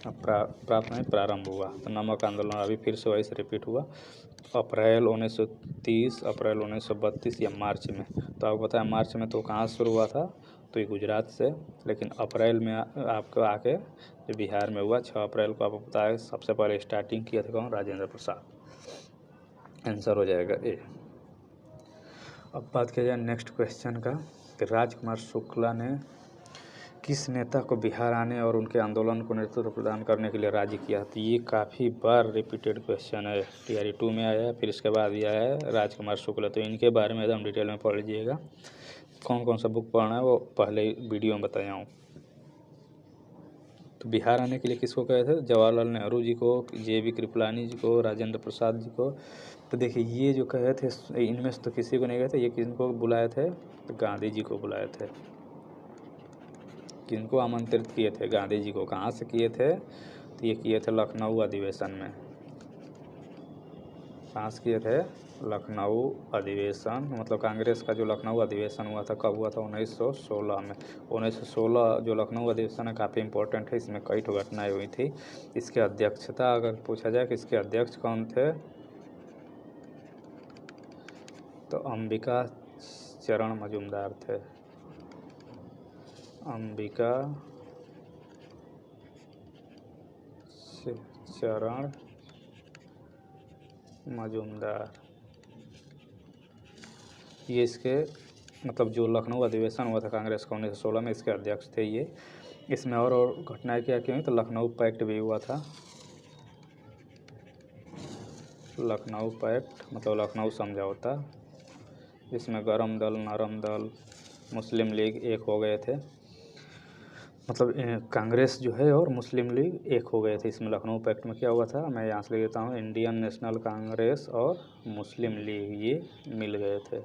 A: प्राप्त नहीं, प्रारंभ हुआ। तो नमक आंदोलन अभी फिर से वही से रिपीट हुआ अप्रैल 1930, अप्रैल 1932 या मार्च में। तो आपको पता है मार्च में तो कहाँ से शुरू हुआ था, तो ये गुजरात से, लेकिन अप्रैल में आपको आके जो बिहार में हुआ 6 अप्रैल को। आपको पता है सबसे पहले स्टार्टिंग किया था कौन, राजेंद्र प्रसाद। आंसर हो जाएगा ए। अब बात किया जाए नेक्स्ट क्वेश्चन का कि राजकुमार शुक्ला ने किस नेता को बिहार आने और उनके आंदोलन को नेतृत्व प्रदान करने के लिए राजी किया। तो ये काफ़ी बार रिपीटेड क्वेश्चन है, TRE 2 में आया है, फिर इसके बाद ये आया है राजकुमार शुक्ला। तो इनके बारे में एकदम डिटेल में पढ़ लीजिएगा। कौन कौन सा बुक पढ़ना है वो पहले वीडियो में बताया हूँ। तो बिहार आने के लिए किसको कहे थे, जवाहरलाल नेहरू जी को, JB कृपलानी जी को, राजेंद्र प्रसाद जी को। तो देखिए ये जो कहे थे इनमें से तो किसी को नहीं कहे थे, ये किनको बुलाए थे, तो गांधी जी को बुलाए थे। किनको आमंत्रित किए थे, गांधी जी को। कहाँ से किए थे, तो ये किए थे लखनऊ अधिवेशन में। कहाँ से किए थे, लखनऊ अधिवेशन। मतलब कांग्रेस का जो लखनऊ अधिवेशन हुआ था कब हुआ था, 1916 में। 1916 जो लखनऊ अधिवेशन है काफ़ी इंपॉर्टेंट है, इसमें कई ठो घटनाएँ हुई थी। इसके अध्यक्षता अगर पूछा जाए कि इसके अध्यक्ष कौन थे, तो अंबिका चरण मजूमदार थे। अंबिका चरण मजूमदार, ये इसके मतलब जो लखनऊ अधिवेशन हुआ था कांग्रेस का 1916 में, इसके अध्यक्ष थे ये। इसमें और घटनाएं क्या क्या हुई, तो लखनऊ पैक्ट भी हुआ था। लखनऊ पैक्ट मतलब लखनऊ समझौता, जिसमें गरम दल, नरम दल, मुस्लिम लीग एक हो गए थे। मतलब कांग्रेस जो है और मुस्लिम लीग एक हो गए थे इसमें। लखनऊ पैक्ट में क्या हुआ था, मैं यहाँ से ले लेता हूँ, इंडियन नेशनल कांग्रेस और मुस्लिम लीग ये मिल गए थे।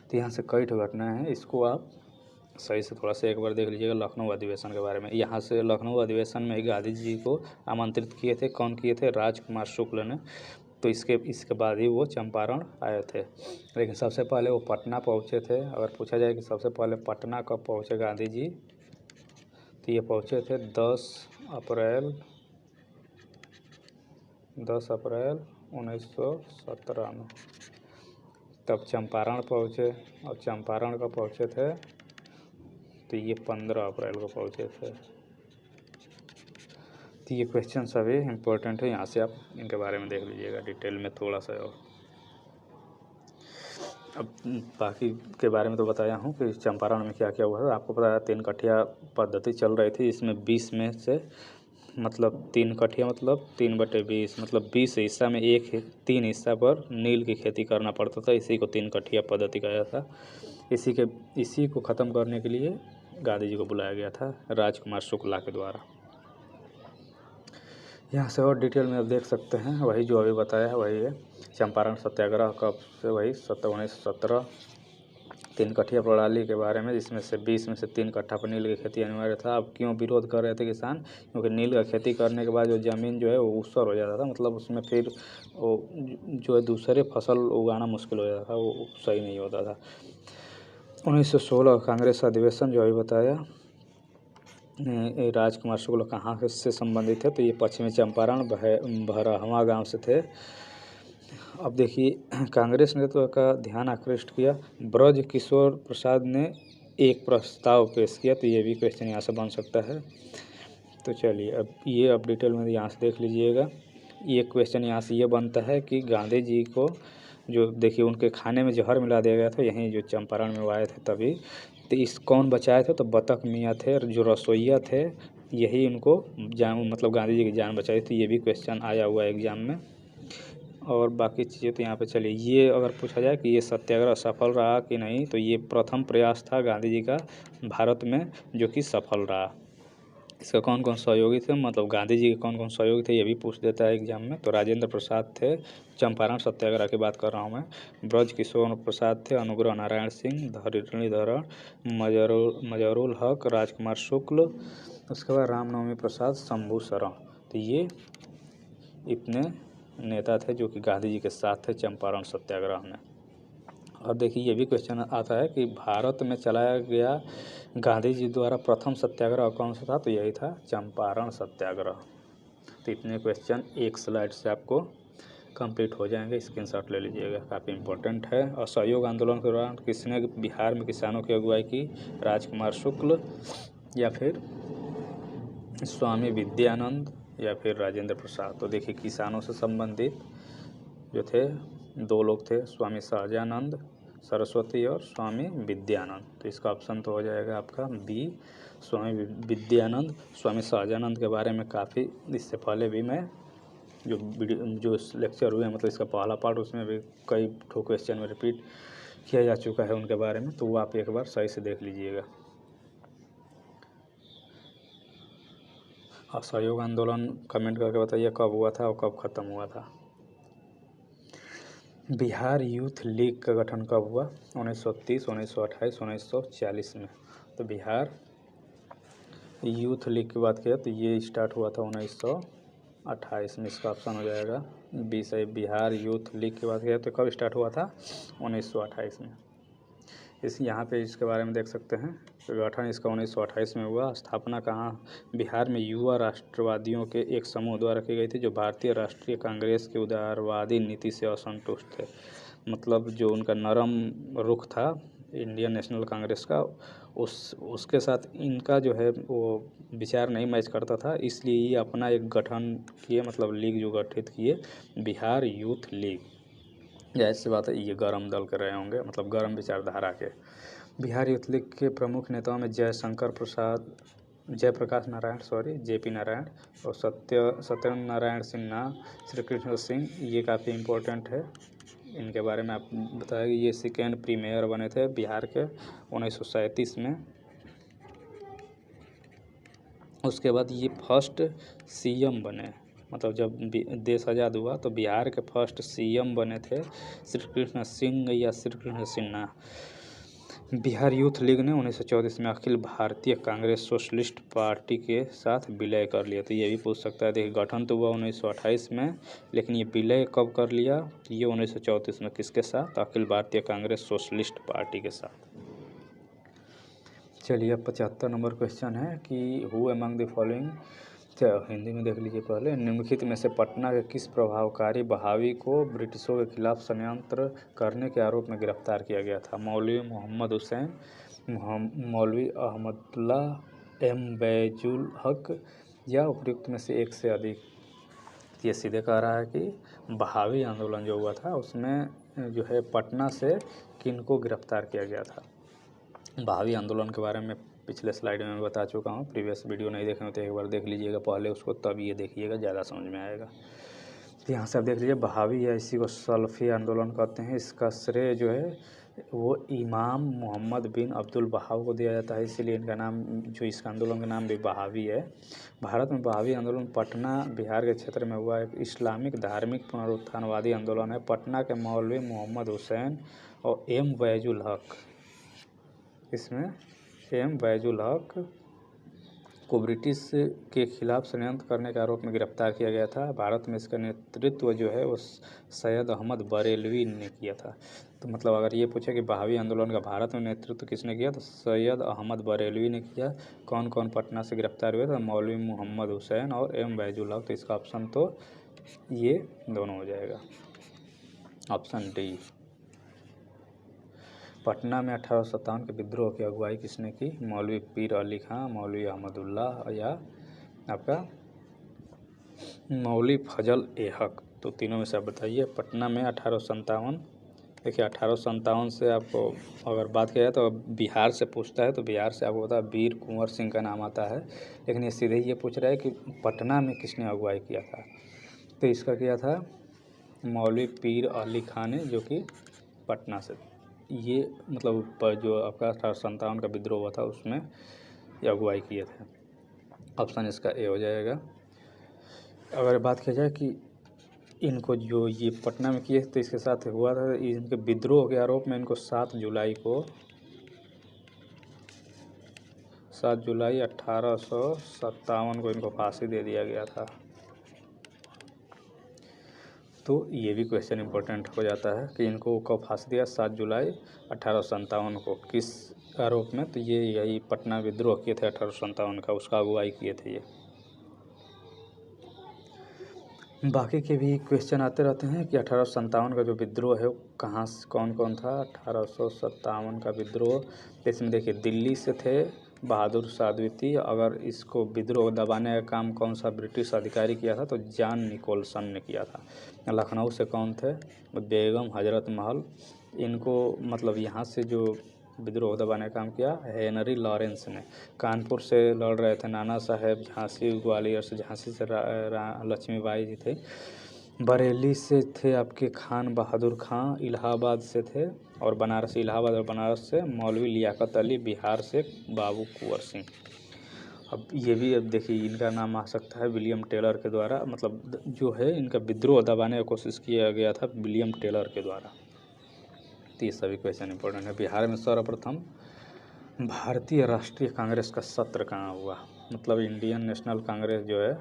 A: तो यहाँ से कई घटनाएं हैं, इसको आप सही से थोड़ा सा एक बार देख लीजिएगा लखनऊ अधिवेशन के बारे में। यहाँ से लखनऊ अधिवेशन में गांधी जी को आमंत्रित किए थे, कौन किए थे, राजकुमार शुक्ल ने। तो इसके बाद ही वो चंपारण आए थे। लेकिन सबसे पहले वो पटना पहुँचे थे। अगर पूछा जाए कि सबसे पहले पटना कब पहुँचे गांधी जी, तो ये पहुँचे थे 10 अप्रैल 1917 में। तब चंपारण पहुँचे, और चंपारण का पहुँचे थे तो ये 15 अप्रैल को पहुँचे थे। तो ये क्वेश्चन सभी इम्पोर्टेंट है, यहाँ से आप इनके बारे में देख लीजिएगा डिटेल में थोड़ा सा। और अब बाकी के बारे में तो बताया हूँ कि चंपारण में क्या क्या हुआ था। आपको पता है 3 कठिया पद्धति चल रही थी, इसमें 20 में से मतलब 3 कठिया मतलब 3/20 मतलब 20 हिस्सा में 3 हिस्सा पर नील की खेती करना पड़ता था। इसी को 3 कठिया पद्धति कहा था। इसी को ख़त्म करने के लिए गांधी जी को बुलाया गया था राजकुमार शुक्ला के द्वारा। यहाँ से और डिटेल में आप देख सकते हैं, वही जो अभी बताया है वही है। चंपारण सत्याग्रह कब से, वही 1917। 3 कठिया प्रणाली के बारे में, जिसमें से 20 में से 3 कट्ठा पर नील की खेती अनिवार्य था। अब क्यों विरोध कर रहे थे किसान, क्योंकि नील का खेती करने के बाद जो ज़मीन जो है वो ऊसर हो जाता था। मतलब उसमें फिर वो जो है दूसरे फसल उगाना मुश्किल हो जाता था, वो सही नहीं होता था। 1916 कांग्रेस अधिवेशन जो अभी बताया, राजकुमार शुक्ल कहाँ से संबंधित है, तो ये पश्चिमी चंपारण भरहवा गांव से थे। अब देखिए कांग्रेस नेतृत्व का ध्यान आकृष्ट किया, ब्रज किशोर प्रसाद ने एक प्रस्ताव पेश किया। तो ये भी क्वेश्चन यहाँ से बन सकता है। तो चलिए अब डिटेल में यहाँ से देख लीजिएगा। ये क्वेश्चन यहाँ से ये बनता है कि गांधी जी को जो देखिए उनके खाने में जहर मिला दिया गया था, यहीं जो चंपारण में वो आए थे तभी। तो कौन बचाए थे, तो बतख मियाँ थे, जो रसोइया थे, यही उनको मतलब गांधी जी की जान बचाई थी। ये भी क्वेश्चन आया हुआ है एग्जाम में। और बाकी चीज़ें तो यहाँ पे चलिए, ये अगर पूछा जाए कि ये सत्याग्रह सफल रहा कि नहीं, तो ये प्रथम प्रयास था गांधी जी का भारत में जो कि सफल रहा। इसका कौन कौन सहयोगी थे, मतलब गांधी जी के कौन कौन सहयोगी थे, ये भी पूछ देता है एग्जाम में। तो राजेंद्र प्रसाद थे, चंपारण सत्याग्रह की बात कर रहा हूँ मैं। ब्रज किशोर प्रसाद थे, अनुग्रह नारायण सिंह, धरणीधर, मजरुल हक, राजकुमार शुक्ल, उसके बाद रामनवमी प्रसाद, शंभू शरण। तो ये इतने नेता थे जो कि गांधी जी के साथ थे चंपारण सत्याग्रह में। और देखिए ये भी क्वेश्चन आता है कि भारत में चलाया गया गांधी जी द्वारा प्रथम सत्याग्रह कौन सा था, तो यही था चंपारण सत्याग्रह। तो इतने क्वेश्चन एक स्लाइड से आपको कंप्लीट हो जाएंगे, स्क्रीनशॉट ले लीजिएगा, काफ़ी इंपॉर्टेंट है। और असहयोग आंदोलन के दौरान किसने बिहार में किसानों की अगुवाई की, राजकुमार शुक्ल या फिर स्वामी विद्यानंद या फिर राजेंद्र प्रसाद। तो देखिए किसानों से संबंधित जो थे 2 लोग थे, स्वामी सहजानंद सरस्वती और स्वामी विद्यानंद। तो इसका ऑप्शन तो हो जाएगा आपका बी, स्वामी विद्यानंद। स्वामी सहजानंद के बारे में काफ़ी इससे पहले भी मैं जो लेक्चर हुए हैं, मतलब इसका पहला पार्ट, उसमें भी कई ठो क्वेश्चन में रिपीट किया जा चुका है उनके बारे में, तो वो आप एक बार सही से देख लीजिएगा। असहयोग आंदोलन कमेंट करके बताइए कब हुआ था और कब ख़त्म हुआ था। बिहार यूथ लीग का गठन कब हुआ, 1930, 1928, 1940 में। तो बिहार यूथ लीग की बात करें तो ये स्टार्ट हुआ था 1928 में, इसका ऑप्शन हो जाएगा बी सही। बिहार यूथ लीग की बात करें तो कब स्टार्ट हुआ था, 1928 में। यहाँ पे इसके बारे में देख सकते हैं, गठन इसका 1928 में हुआ। स्थापना कहाँ, बिहार में युवा राष्ट्रवादियों के एक समूह द्वारा की गई थी, जो भारतीय राष्ट्रीय कांग्रेस की उदारवादी नीति से असंतुष्ट थे। मतलब जो उनका नरम रुख था इंडियन नेशनल कांग्रेस का, उसके साथ इनका जो है वो विचार नहीं मैच करता था, इसलिए ये अपना एक गठन किए, मतलब लीग जो गठित किए, बिहार यूथ लीग। जाहिर सी बात है ये गरम दल के रहे होंगे, मतलब गरम विचारधारा के। बिहार यूथ लीग के प्रमुख नेताओं में जयप्रकाश नारायण, जेपी नारायण और सत्यनारायण सिन्हा, श्री कृष्ण सिंह, ये काफ़ी इम्पोर्टेंट है। इनके बारे में आप बताया कि ये सेकेंड प्रीमेयर बने थे बिहार के 1937 में। उसके बाद ये फर्स्ट सीएम बने, मतलब जब देश आज़ाद हुआ तो बिहार के फर्स्ट सीएम बने थे श्री कृष्ण सिंह या श्री कृष्ण सिन्हा। बिहार यूथ लीग ने 1934 में अखिल भारतीय कांग्रेस सोशलिस्ट पार्टी के साथ विलय कर लिया। तो ये भी पूछ सकता है, देखिए गठन तो हुआ 1928 में, लेकिन ये विलय कब कर लिया, ये 1934 में किसके साथ, अखिल भारतीय कांग्रेस सोशलिस्ट पार्टी के साथ। चलिए अब 75 नंबर क्वेश्चन है कि who among the following, Hindi में देख लीजिए पहले। निम्नलिखित में से पटना के किस प्रभावकारी बहावी को ब्रिटिशों के खिलाफ षड्यंत्र करने के आरोप में गिरफ्तार किया गया था, मौलवी मोहम्मद हुसैन, मौलवी अहमदुल्ला, एम बैजुल हक या उपयुक्त में से एक से अधिक। ये सीधे कह रहा है कि बहावी आंदोलन जो हुआ था उसमें जो है पटना से किन को गिरफ्तार किया गया था। बहावी आंदोलन के बारे में पिछले स्लाइड में मैं बता चुका हूँ, प्रीवियस वीडियो नहीं देखे हो तो एक बार देख लीजिएगा पहले उसको, तब ये देखिएगा, ज़्यादा समझ में आएगा। तो यहाँ से आप देख लीजिए बहावी या इसी को सल्फ़ी आंदोलन कहते हैं, इसका श्रेय जो है वो इमाम मोहम्मद बिन अब्दुल बहाव को दिया जाता है, इसीलिए इनका नाम, जो इस आंदोलन का नाम भी बहावी है। भारत में बहावी आंदोलन पटना बिहार के क्षेत्र में हुआ एक इस्लामिक धार्मिक पुनरुत्थानवादी आंदोलन है। पटना के मौलवी मोहम्मद हुसैन और एम बैजुल हक, इसमें एम बैजुल हक को ब्रिटिश के खिलाफ षड्यंत्र करने के आरोप में गिरफ्तार किया गया था। भारत में इसका नेतृत्व जो है वो सैयद अहमद बरेलवी ने किया था। तो मतलब अगर ये पूछे कि बहावी आंदोलन का भारत में नेतृत्व किसने किया, तो सैयद अहमद बरेलवी ने किया। कौन कौन पटना से गिरफ्तार हुए थे, मौलवी मोहम्मद हुसैन और एम बैजुल हक। तो इसका ऑप्शन तो ये दोनों हो जाएगा, ऑप्शन डी। पटना में 1857 के विद्रोह की अगुवाई किसने की, मौलवी पीर अली खां, मौलवी अहमदुल्ला या आपका मौलवी फजल ए हक। तो तीनों में से आप बताइए। पटना में 1857, देखिए 1857 से आपको अगर बात किया जाए तो बिहार से पूछता है तो बिहार से आपको पता वीर कुंवर सिंह का नाम आता है, लेकिन ये सीधे ये पूछ रहा है कि पटना में किसने अगुवाई किया था। तो इसका किया था मौलवी पीर अली खां ने, जो कि पटना से, ये मतलब जो आपका 1857 का विद्रोह हुआ था उसमें ये अगुवाई किए थे। ऑप्शन इसका ए हो जाएगा। अगर बात की जाए कि इनको जो ये पटना में किए तो इसके साथ हुआ था, इनके विद्रोह के आरोप में इनको 7 जुलाई 1857 को इनको फांसी दे दिया गया था। तो ये भी क्वेश्चन इंपॉर्टेंट हो जाता है कि इनको कब फांसी दिया, 7 जुलाई 1857 को, किस आरोप में? तो ये यही पटना विद्रोह किए थे 1857 का, उसका अगुवाई किए थे ये। बाकी के भी क्वेश्चन आते रहते हैं कि 1857 का जो विद्रोह है वो कहाँ से, कौन कौन था 1857 का विद्रोह। तो इसमें देखिए दिल्ली से थे बहादुर शाह द्वितीय। अगर इसको विद्रोह दबाने का काम कौन सा ब्रिटिश अधिकारी किया था, तो जॉन निकोलसन ने किया था। लखनऊ से कौन थे? बेगम हजरत महल। इनको मतलब यहाँ से जो विद्रोह दबाने का काम किया हेनरी लॉरेंस ने। कानपुर से लड़ रहे थे नाना साहेब, झांसी ग्वालियर से, झांसी से लक्ष्मीबाई जी थे। बरेली से थे आपके खान बहादुर खां, इलाहाबाद से थे, और बनारस, इलाहाबाद और बनारस से मौलवी लियाकत अली, बिहार से बाबू कुंवर सिंह। अब ये भी अब देखिए इनका नाम आ सकता है विलियम टेलर के द्वारा, मतलब जो है इनका विद्रोह दबाने की कोशिश किया गया था विलियम टेलर के द्वारा। तो ये सभी क्वेश्चन इंपॉर्टेंट है। बिहार में सर्वप्रथम भारतीय राष्ट्रीय कांग्रेस का सत्र कहाँ हुआ? मतलब इंडियन नेशनल कांग्रेस जो है,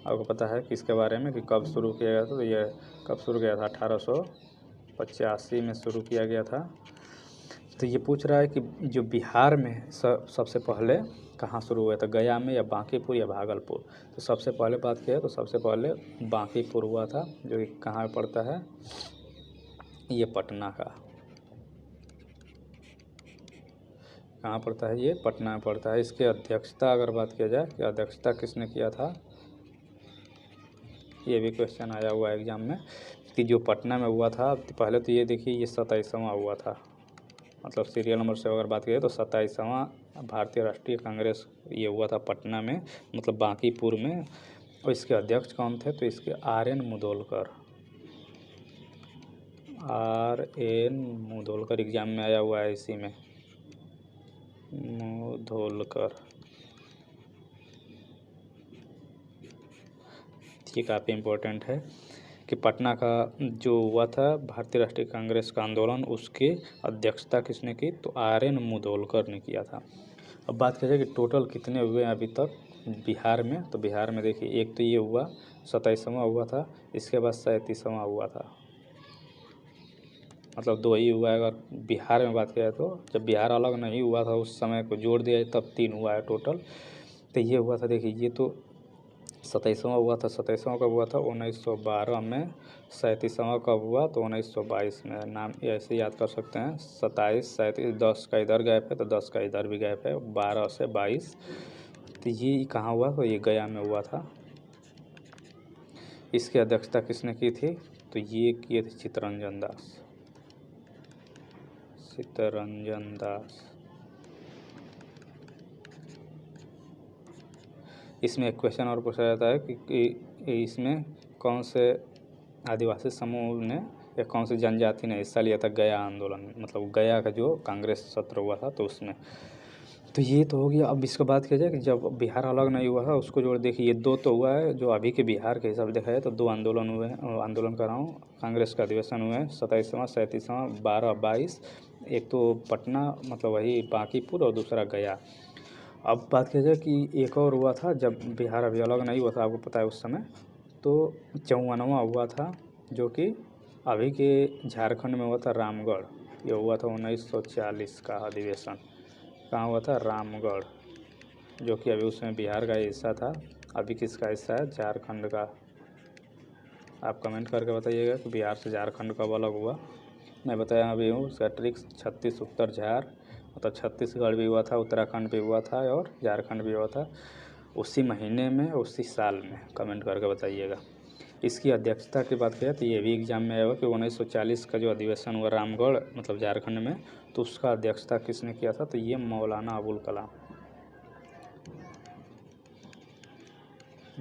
A: आपको पता है किसके बारे में, कि कब शुरू किया गया था? तो ये कब शुरू किया था? 1885 में शुरू किया गया था। तो ये पूछ रहा है कि जो बिहार में सबसे पहले कहाँ शुरू हुआ था, गया में या बांकीपुर या भागलपुर? तो सबसे पहले बात किया तो सबसे पहले बांकीपुर हुआ था, जो कि कहाँ पड़ता है? ये पटना का, कहाँ पड़ता है? ये पटना में पड़ता है। इसके अध्यक्षता अगर बात किया जाए कि अध्यक्षता किसने किया था, ये भी क्वेश्चन आया हुआ है एग्जाम में कि जो पटना में हुआ था। पहले तो ये देखिए ये 27वां हुआ था, मतलब सीरियल नंबर से अगर बात करें तो 27वां भारतीय राष्ट्रीय कांग्रेस ये हुआ था पटना में, मतलब बांकीपुर में। और इसके अध्यक्ष कौन थे? तो इसके RN मुदोलकर, RN मुदोलकर एग्जाम में आया हुआ है इसी में, मुदोलकर। ये काफ़ी इम्पोर्टेंट है कि पटना का जो हुआ था भारतीय राष्ट्रीय कांग्रेस का आंदोलन, उसकी अध्यक्षता किसने की? तो RN मुदोलकर ने किया था। अब बात की जाए कि टोटल कितने हुए अभी तक बिहार में, तो बिहार में देखिए एक तो ये हुआ 27वां हुआ था, इसके बाद 37वां हुआ था, मतलब 2 ही हुआ है। अगर बिहार में बात किया तो जब बिहार अलग नहीं हुआ था उस समय को जोड़ दिया तब 3 हुआ है टोटल। तो ये हुआ था, देखिए ये तो 27वां हुआ था। 27वां कब हुआ था? 1912 में। 37वां कब हुआ? तो 1922 में। नाम ऐसे याद कर सकते हैं, 27, 37, 10 का इधर गैप है तो 10 का इधर भी गैप है, 12 से 22। तो ये कहाँ हुआ? तो ये गया में हुआ था। इसकी अध्यक्षता किसने की थी? तो ये किए थे चित्तरंजन दास, चित्तरंजन दास। इसमें एक क्वेश्चन और पूछा जाता है कि इसमें कौन से आदिवासी समूह ने या कौन सी जनजाति ने हिस्सा लिया था गया आंदोलन में, मतलब गया का जो कांग्रेस सत्र हुआ था तो उसमें। तो ये तो हो गया। अब इसके बात किया जाए कि जब बिहार अलग नहीं हुआ था उसको जोड़ देखिए, ये 2 तो हुआ है जो अभी के बिहार के हिसाब से देखा जाए तो 2 आंदोलन हुए हैं, आंदोलन कर रहा हूँ, कांग्रेस का अधिवेशन हुए हैं 27वां, 37वां, 12, 22। एक तो पटना मतलब वही बांकीपुर और दूसरा गया। अब बात किया जाए कि एक और हुआ था जब बिहार अभी अलग नहीं हुआ था, आपको पता है उस समय, तो 54वां हुआ था जो कि अभी के झारखंड में हुआ था, रामगढ़। ये हुआ था 1940 का अधिवेशन। कहाँ हुआ था? रामगढ़, जो कि अभी उसमें बिहार का हिस्सा था, अभी किसका हिस्सा है? झारखंड का। आप कमेंट करके बताइएगा कि बिहार से झारखंड कब अलग हुआ। मैं बताया अभी हूँ उसका ट्रिक, 36 उत्तर झार, मतलब छत्तीसगढ़ भी हुआ था, उत्तराखंड भी हुआ था और झारखंड भी हुआ था उसी महीने में, उसी साल में। कमेंट करके बताइएगा। इसकी अध्यक्षता की बात करें तो ये भी एग्जाम में आया हुआ कि 1940 का जो अधिवेशन हुआ रामगढ़ मतलब झारखंड में, तो उसका अध्यक्षता किसने किया था? तो ये मौलाना अबुल कलाम,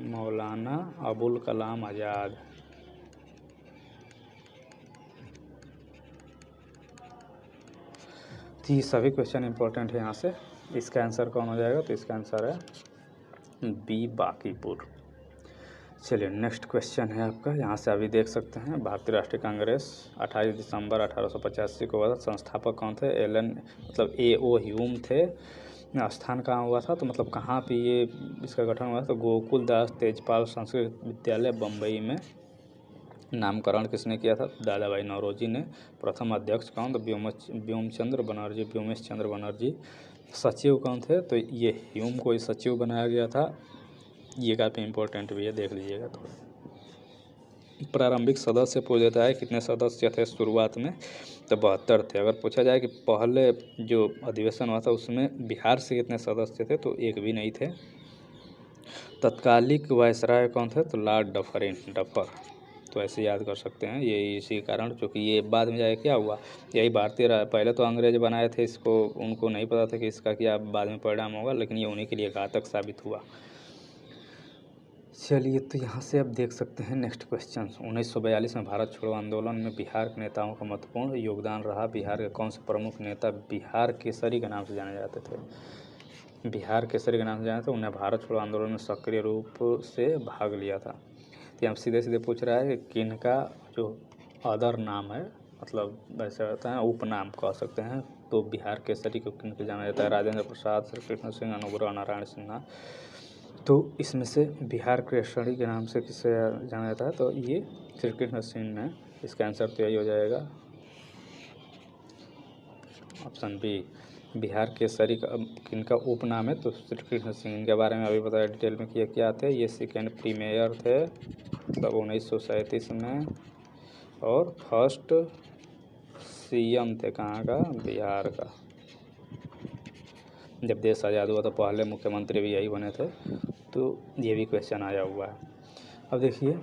A: मौलाना अबुल कलाम आज़ाद। तो ये सभी क्वेश्चन इंपॉर्टेंट है यहाँ से। इसका आंसर कौन हो जाएगा? तो इसका आंसर है बी, बांकीपुर। चलिए नेक्स्ट क्वेश्चन है आपका, यहाँ से अभी देख सकते हैं भारतीय राष्ट्रीय कांग्रेस 28 दिसंबर 1885 को हुआ था। संस्थापक कौन थे? एलन मतलब A.O. ह्यूम थे। स्थान कहाँ हुआ था? तो मतलब कहाँ पे ये इसका गठन हुआ था? तो गोकुल दास तेजपाल संस्कृत विद्यालय बम्बई में नामकरण किसने किया था? दादा भाई नौरोजी ने। प्रथम अध्यक्ष कौन? तो व्योमेश चंद्र बनर्जी। सचिव कौन थे? तो ये ह्यूम को सचिव बनाया गया था। ये काफ़ी इम्पोर्टेंट भी है, देख लीजिएगा थोड़ा। प्रारंभिक सदस्य पूछ देता है कितने सदस्य थे शुरुआत में? तो 72 थे। अगर पूछा जाए कि पहले जो अधिवेशन हुआ था उसमें बिहार से कितने सदस्य थे? तो एक भी नहीं थे। तत्कालिक वायसराय कौन थे? तो लॉर्ड डफर। तो ऐसे याद कर सकते हैं, ये इसी कारण, क्योंकि ये बाद में जाके क्या हुआ, यही भारतीय पहले तो अंग्रेज बनाए थे इसको, उनको नहीं पता था कि इसका क्या बाद में परिणाम होगा, लेकिन ये उन्हीं के लिए घातक साबित हुआ। चलिए, तो यहाँ से आप देख सकते हैं नेक्स्ट क्वेश्चन। 1942 में भारत छोड़ो आंदोलन में बिहार के नेताओं का महत्वपूर्ण योगदान रहा। बिहार के कौन से प्रमुख नेता बिहार केसरी के नाम से जाने जाते थे? बिहार केसरी के नाम से जाने थे। उन्हें भारत छोड़ो आंदोलन में सक्रिय रूप से भाग लिया था। तो यहाँ सीधे सीधे पूछ रहा है कि किन का जो अदर नाम है, मतलब वैसे होता है उपनाम कह सकते हैं, तो बिहार केसरी को किन को जाना जाता है? राजेंद्र प्रसाद, श्री कृष्ण सिंह, अनुग्रह नारायण सिन्हा। तो इसमें से बिहार केसरी के नाम से किसे जाना जाता है? तो ये श्री कृष्ण सिंह है। इसका आंसर तो यही हो जाएगा ऑप्शन बी। बिहार केसरी का किनका उपनाम है? तो श्री कृष्ण सिंह। इनके बारे में अभी बताया डिटेल में कि क्या थे। ये सेकेंड प्रीमेयर थे मतलब 1937 में, और फर्स्ट सीएम थे कहाँ का? बिहार का। जब देश आज़ाद हुआ तो पहले मुख्यमंत्री भी यही बने थे। तो ये भी क्वेश्चन आया हुआ है। अब देखिए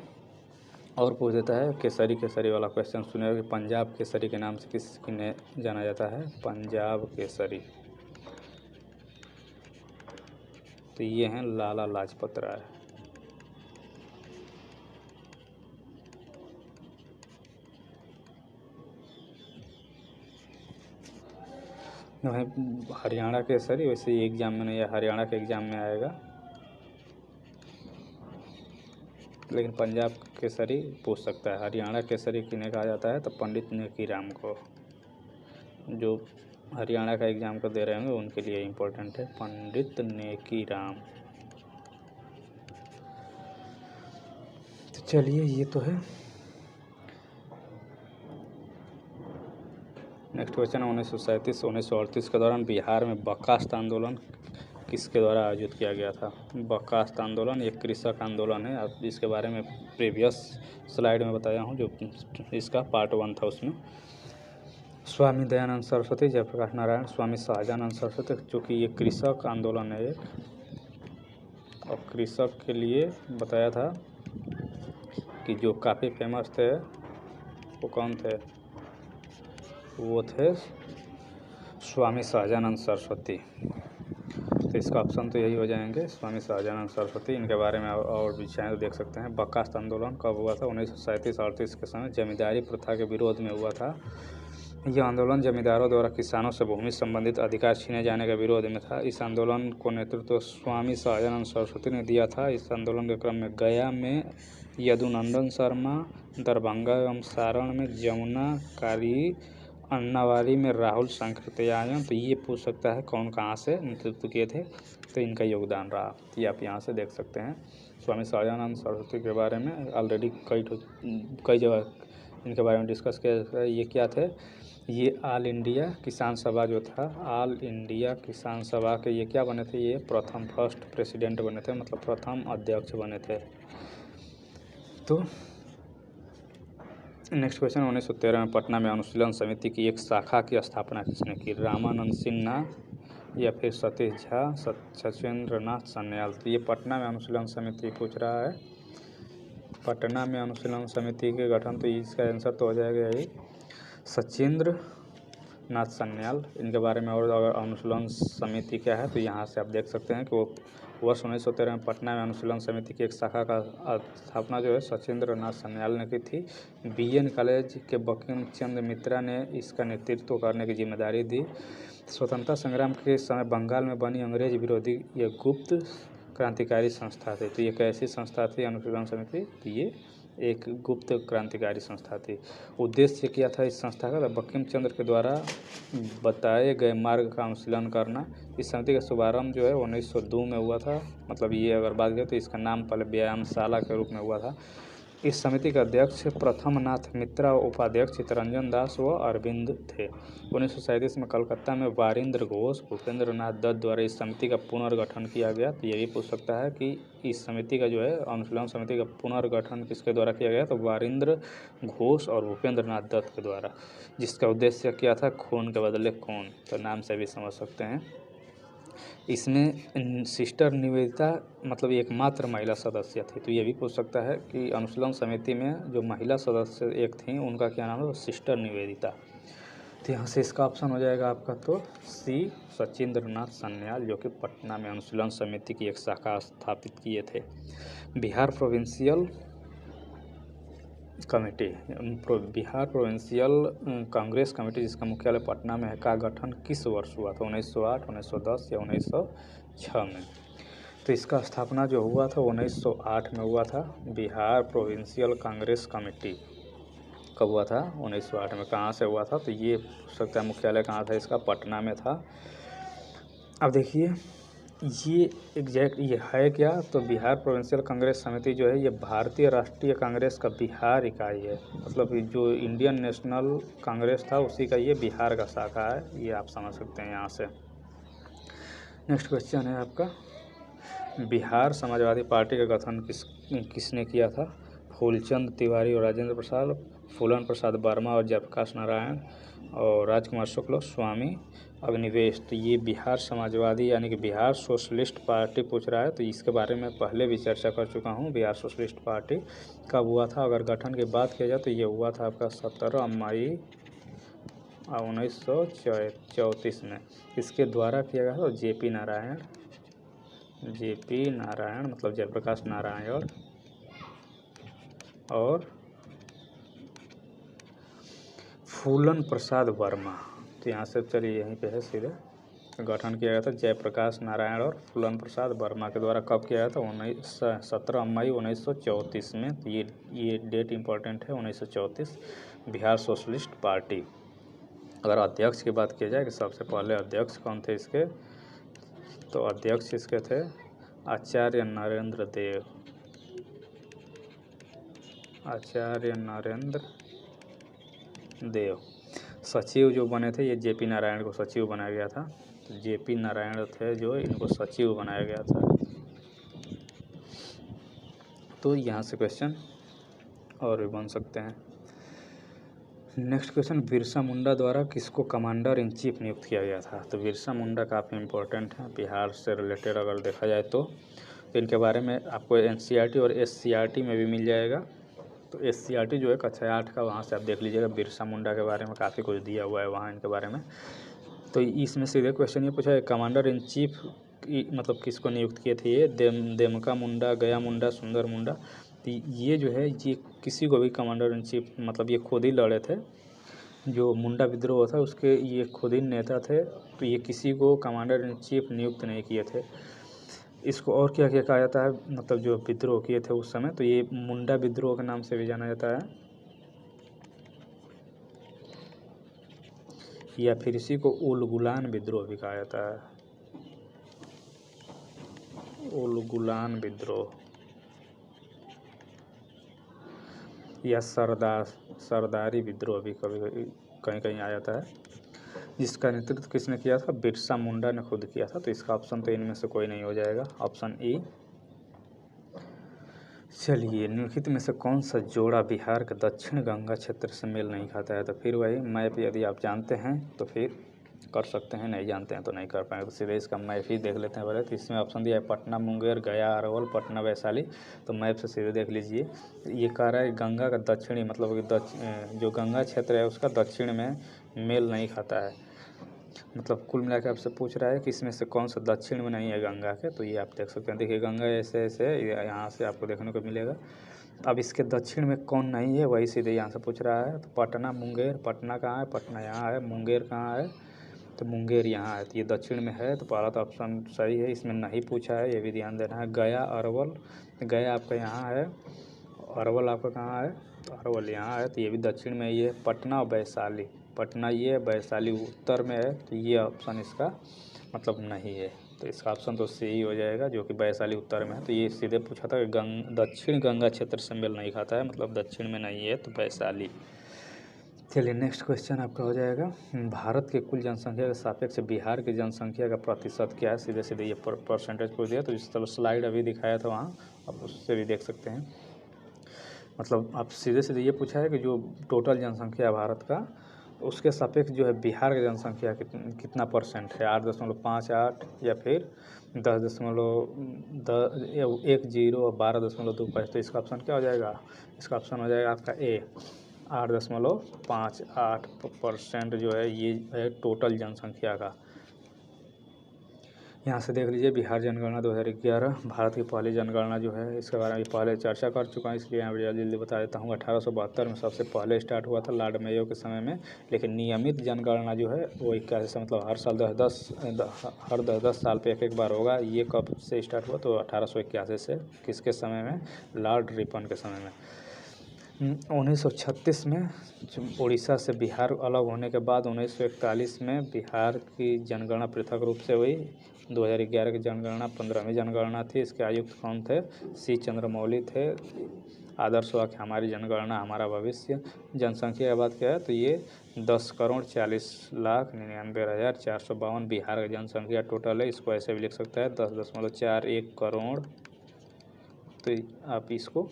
A: और पूछ देता है केसरी वाला क्वेश्चन सुनिएगा कि पंजाब केसरी के नाम से किन्हें जाना जाता है? पंजाब केसरी। तो ये हैं लाला लाजपत राय। हरियाणा केसरी वैसे ही एग्जाम में नहीं है, हरियाणा के एग्जाम में आएगा, लेकिन पंजाब केसरी पूछ सकता है। हरियाणा केसरी किन्हें कहा जाता है? तो पंडित नेकी राम को। जो हरियाणा का एग्जाम को दे रहे होंगे उनके लिए इम्पोर्टेंट है, पंडित नेकी राम। तो चलिए, ये तो है। नेक्स्ट क्वेश्चन है 1937-1938 के दौरान बिहार में बर्खास्त आंदोलन किसके द्वारा आयोजित किया गया था? बर्खास्त आंदोलन ये कृषक आंदोलन है। अब इसके बारे में प्रीवियस स्लाइड में बताया हूँ, जो इसका पार्ट 1 था, उसमें स्वामी दयानंद सरस्वती, जयप्रकाश नारायण, स्वामी सहजानंद सरस्वती। चूँकि ये कृषक आंदोलन है एक, और कृषक के लिए बताया था कि जो काफ़ी फेमस थे वो कौन थे? वो थे स्वामी सहजानंद सरस्वती। तो इसका ऑप्शन तो यही हो जाएंगे, स्वामी सहजानंद सरस्वती। इनके बारे में और भी चाहें तो देख सकते हैं। बर्खास्त आंदोलन कब हुआ था? 1937-38 के समय जमींदारी प्रथा के विरोध में हुआ था। यह आंदोलन जमींदारों द्वारा किसानों से भूमि संबंधित अधिकार छीने जाने के विरोध में था। इस आंदोलन को नेतृत्व स्वामी सहजानंद सरस्वती ने दिया था। इस आंदोलन के क्रम में गया में यदुनंदन शर्मा, दरभंगा एवं सारण में जमुना कारी, अन्नावारी में राहुल सांकृत्यायन। तो ये पूछ सकता है कौन कहाँ से नेतृत्व किए थे, तो इनका योगदान रहा। ये आप यहाँ से देख सकते हैं। स्वामी सहजानंद सरस्वती के बारे में ऑलरेडी कई जगह इनके बारे में डिस्कस किया। ये क्या थे? ये ऑल इंडिया किसान सभा जो था, ऑल इंडिया किसान सभा के ये क्या बने थे? ये फर्स्ट प्रेसिडेंट बने थे, मतलब प्रथम अध्यक्ष बने थे। तो नेक्स्ट क्वेश्चन 1913 में पटना में अनुशीलन समिति की एक शाखा की स्थापना किसने की? रामानंद सिन्हा या फिर सतीश झा, सचिंद्र नाथ सान्याल। तो ये पटना में अनुशीलन समिति पूछ रहा है। पटना में अनुशीलन समिति के गठन, तो इसका आंसर तो हो जाएगा यही सचिंद्र नाथ सान्याल। इनके बारे में और अगर अनुशीलन समिति क्या है तो यहाँ से आप देख सकते हैं कि वो वर्ष 1913 में पटना में अनुशीलन समिति की एक शाखा का स्थापना जो है सचिंद्र नाथ सान्याल ने की थी। बीएन कॉलेज के बंकिम चंद्र मित्रा ने इसका नेतृत्व करने की जिम्मेदारी दी। स्वतंत्रता संग्राम के समय बंगाल में बनी अंग्रेज विरोधी ये गुप्त क्रांतिकारी संस्था थी। तो ये कैसी संस्था थी अनुशीलन समिति? तो ये एक गुप्त क्रांतिकारी संस्था थी। उद्देश्य किया था इस संस्था का? बंकिम चंद्र के द्वारा बताए गए मार्ग का अनुशीलन करना। इस समिति का शुभारंभ जो है 1902 में हुआ था। मतलब ये अगर बात करें तो इसका नाम पहले व्यायामशाला के रूप में हुआ था। इस समिति के अध्यक्ष प्रथम नाथ मित्रा, उपाध्यक्ष चित्तरंजन दास व अरविंद थे। 1937 में कलकत्ता में वारिंद्र घोष, भूपेंद्र नाथ दत्त द्वारा इस समिति का पुनर्गठन किया गया। तो ये भी पूछ सकता है कि इस समिति का जो है अनुशीलन समिति का पुनर्गठन किसके द्वारा किया गया, तो वारिंद्र घोष और भूपेंद्र नाथ दत्त के द्वारा, जिसका उद्देश्य क्या था, खून के बदले खून। तो नाम से भी समझ सकते हैं। इसमें सिस्टर निवेदिता मतलब एकमात्र महिला सदस्य थी। तो ये भी पूछ सकता है कि अनुशीलन समिति में जो महिला सदस्य एक थी उनका क्या नाम है, सिस्टर निवेदिता। तो यहाँ से इसका ऑप्शन हो जाएगा आपका तो सी, सचिंद्र नाथ सन्याल, जो कि पटना में अनुशीलन समिति की एक शाखा स्थापित किए थे। Bihar provincial committee, Bihar provincial Congress committee जिसका मुख्यालय पटना में है, का गठन किस वर्ष हुआ था, 1908, 1910 या 1906 में। तो इसका स्थापना जो हुआ था 1908 में हुआ था। बिहार प्रोविंशियल कांग्रेस कमेटी कब हुआ था, 1908 में। कहाँ से हुआ था, तो ये पूछ सकता है मुख्यालय कहाँ था इसका, पटना में था। अब देखिए ये एग्जैक्ट ये है क्या, तो बिहार प्रोविंशियल कांग्रेस समिति जो है ये भारतीय राष्ट्रीय कांग्रेस का बिहार इकाई है। मतलब जो इंडियन नेशनल कांग्रेस था उसी का ये बिहार का शाखा है, ये आप समझ सकते हैं यहाँ से। नेक्स्ट क्वेश्चन है आपका, बिहार समाजवादी पार्टी का गठन किसने किया था, फूलचंद तिवारी और राजेंद्र प्रसाद, फूलन प्रसाद वर्मा और जयप्रकाश नारायण और राजकुमार शुक्ल, स्वामी अग्निवेश। तो ये बिहार समाजवादी यानी कि बिहार सोशलिस्ट पार्टी पूछ रहा है। तो इसके बारे में पहले भी चर्चा कर चुका हूँ। बिहार सोशलिस्ट पार्टी कब हुआ था, अगर गठन की बात किया जाए तो ये हुआ था आपका 17 मई 1934 में। इसके द्वारा किया गया था जेपी नारायण मतलब जयप्रकाश नारायण और फूलन प्रसाद वर्मा। तो यहाँ से चलिए यहीं पे है सीधे, गठन किया गया था जयप्रकाश नारायण और फूलन प्रसाद वर्मा के द्वारा। कब किया गया था, 17 मई 1934 में। तो ये डेट इम्पोर्टेंट है, 1934, बिहार सोशलिस्ट पार्टी। अगर अध्यक्ष की बात की जाए कि सबसे पहले अध्यक्ष कौन थे इसके, तो अध्यक्ष इसके थे आचार्य नरेंद्र देव। सचिव जो बने थे ये जेपी नारायण को सचिव बनाया गया था। तो जेपी नारायण थे जो इनको सचिव बनाया गया था। तो यहाँ से क्वेश्चन और भी बन सकते हैं। नेक्स्ट क्वेश्चन, बिरसा मुंडा द्वारा किसको कमांडर इन चीफ नियुक्त किया गया था। तो बिरसा मुंडा काफ़ी इम्पोर्टेंट है बिहार से रिलेटेड अगर देखा जाए तो इनके बारे में आपको एनसीईआरटी और एससीईआरटी में भी मिल जाएगा। तो एससीईआरटी जो है कक्षा 8 का, वहाँ से आप देख लीजिएगा, बिरसा मुंडा के बारे में काफ़ी कुछ दिया हुआ है वहाँ इनके बारे में। तो इसमें सीधे क्वेश्चन ये पूछा है, कमांडर इन चीफ मतलब किसको नियुक्त किए थे, ये देमका मुंडा, गया मुंडा, सुंदर मुंडा। तो ये जो है ये किसी को भी कमांडर इन चीफ मतलब ये खुद ही लड़े थे, जो मुंडा विद्रोह था उसके ये खुद ही नेता थे। तो ये किसी को कमांडर इन चीफ नियुक्त नहीं किए थे। इसको और क्या क्या कहा जाता है, मतलब जो विद्रोह किए थे उस समय, तो ये मुंडा विद्रोह के नाम से भी जाना जाता है, या फिर इसी को उलगुलान विद्रोह भी कहा जाता है, उलगुलान विद्रोह, या सरदारी विद्रोह भी कभी कहीं कहीं आ जाता है, जिसका नेतृत्व किसने किया था, बिरसा मुंडा ने खुद किया था। तो इसका ऑप्शन तो इनमें से कोई नहीं हो जाएगा, ऑप्शन ए। चलिए, निम्नलिखित में से कौन सा जोड़ा बिहार के दक्षिण गंगा क्षेत्र से मेल नहीं खाता है। तो फिर वही मैप यदि आप जानते हैं तो फिर कर सकते हैं, नहीं जानते हैं तो नहीं कर पाएंगे। तो सीधे इसका मैप ही देख लेते हैं पहले। तो इसमें ऑप्शन दिया है पटना, मुंगेर, गया, अरवल, पटना, वैशाली। तो मैप से सीधे देख लीजिए, ये कह रहा है गंगा का दक्षिणी मतलब जो गंगा क्षेत्र है उसका दक्षिण में मेल नहीं खाता है। मतलब कुल मिला के आपसे पूछ रहा है कि इसमें से कौन सा दक्षिण में नहीं है गंगा के। तो ये आप देख सकते हैं, देखिए गंगा ऐसे ऐसे यहाँ से आपको देखने को मिलेगा। अब इसके दक्षिण में कौन नहीं है वही सीधे यहाँ से पूछ रहा है। तो पटना, मुंगेर, पटना कहाँ है, पटना यहाँ है, मुंगेर कहाँ है, तो मुंगेर यहाँ है। तो ये दक्षिण में है, तो पहला तो ऑप्शन सही है, इसमें नहीं पूछा है, ये भी ध्यान देना है। गया, अरवल, गया आपका यहाँ है, अरवल आपका कहाँ है, तो अरवल यहाँ है, तो ये भी दक्षिण में ही है। पटना और वैशाली, पटना ये है, वैशाली उत्तर में है, तो ये ऑप्शन इसका मतलब नहीं है। तो इसका ऑप्शन तो सी ही हो जाएगा, जो कि वैशाली उत्तर में है। तो ये सीधे पूछा था कि दक्षिण गंगा क्षेत्र से मेल नहीं खाता है, मतलब दक्षिण में नहीं है, तो वैशाली। चलिए नेक्स्ट क्वेश्चन आपका हो जाएगा, भारत के कुल जनसंख्या के सापेक्ष बिहार की जनसंख्या का प्रतिशत क्या है। सीधे सीधे ये परसेंटेज पूछ दिया। तो जिस तरह स्लाइड अभी दिखाया था वहाँ, आप उससे भी देख सकते हैं। मतलब आप सीधे सीधे ये पूछा है कि जो टोटल जनसंख्या है भारत का, उसके सापेक्ष जो है बिहार की जनसंख्या कितना परसेंट है, 8.58 या फिर 10.10 और 12.25। तो इसका ऑप्शन क्या हो जाएगा, इसका ऑप्शन हो जाएगा आपका ए, 8.58% जो है ये है टोटल जनसंख्या का। यहाँ से देख लीजिए, बिहार जनगणना 2011 भारत की पहली जनगणना जो है, इसके बारे में पहले चर्चा कर चुका हूँ, इसलिए यहाँ जल्दी बता देता हूँ। 1872 में सबसे पहले स्टार्ट हुआ था लॉर्ड मेयो के समय में, लेकिन नियमित जनगणना जो है वो 81 से, मतलब हर साल हर 10 साल पे एक बार होगा। ये कब से स्टार्ट हुआ, तो 1881 से। किसके समय में, लॉर्ड रिपन के समय में। 1936 में उड़ीसा से बिहार अलग होने के बाद 1941 में बिहार की जनगणना पृथक रूप से हुई। 2011 की जनगणना 15वीं जनगणना थी। इसके आयुक्त कौन थे, सी चंद्रमौली थे। आदर्श वाक्य हमारी जनगणना हमारा भविष्य। जनसंख्या की बात क्या है, तो ये 10,40,99,452 बिहार की जनसंख्या टोटल है। इसको ऐसे भी लिख सकता है 10.41 करोड़। तो आप इसको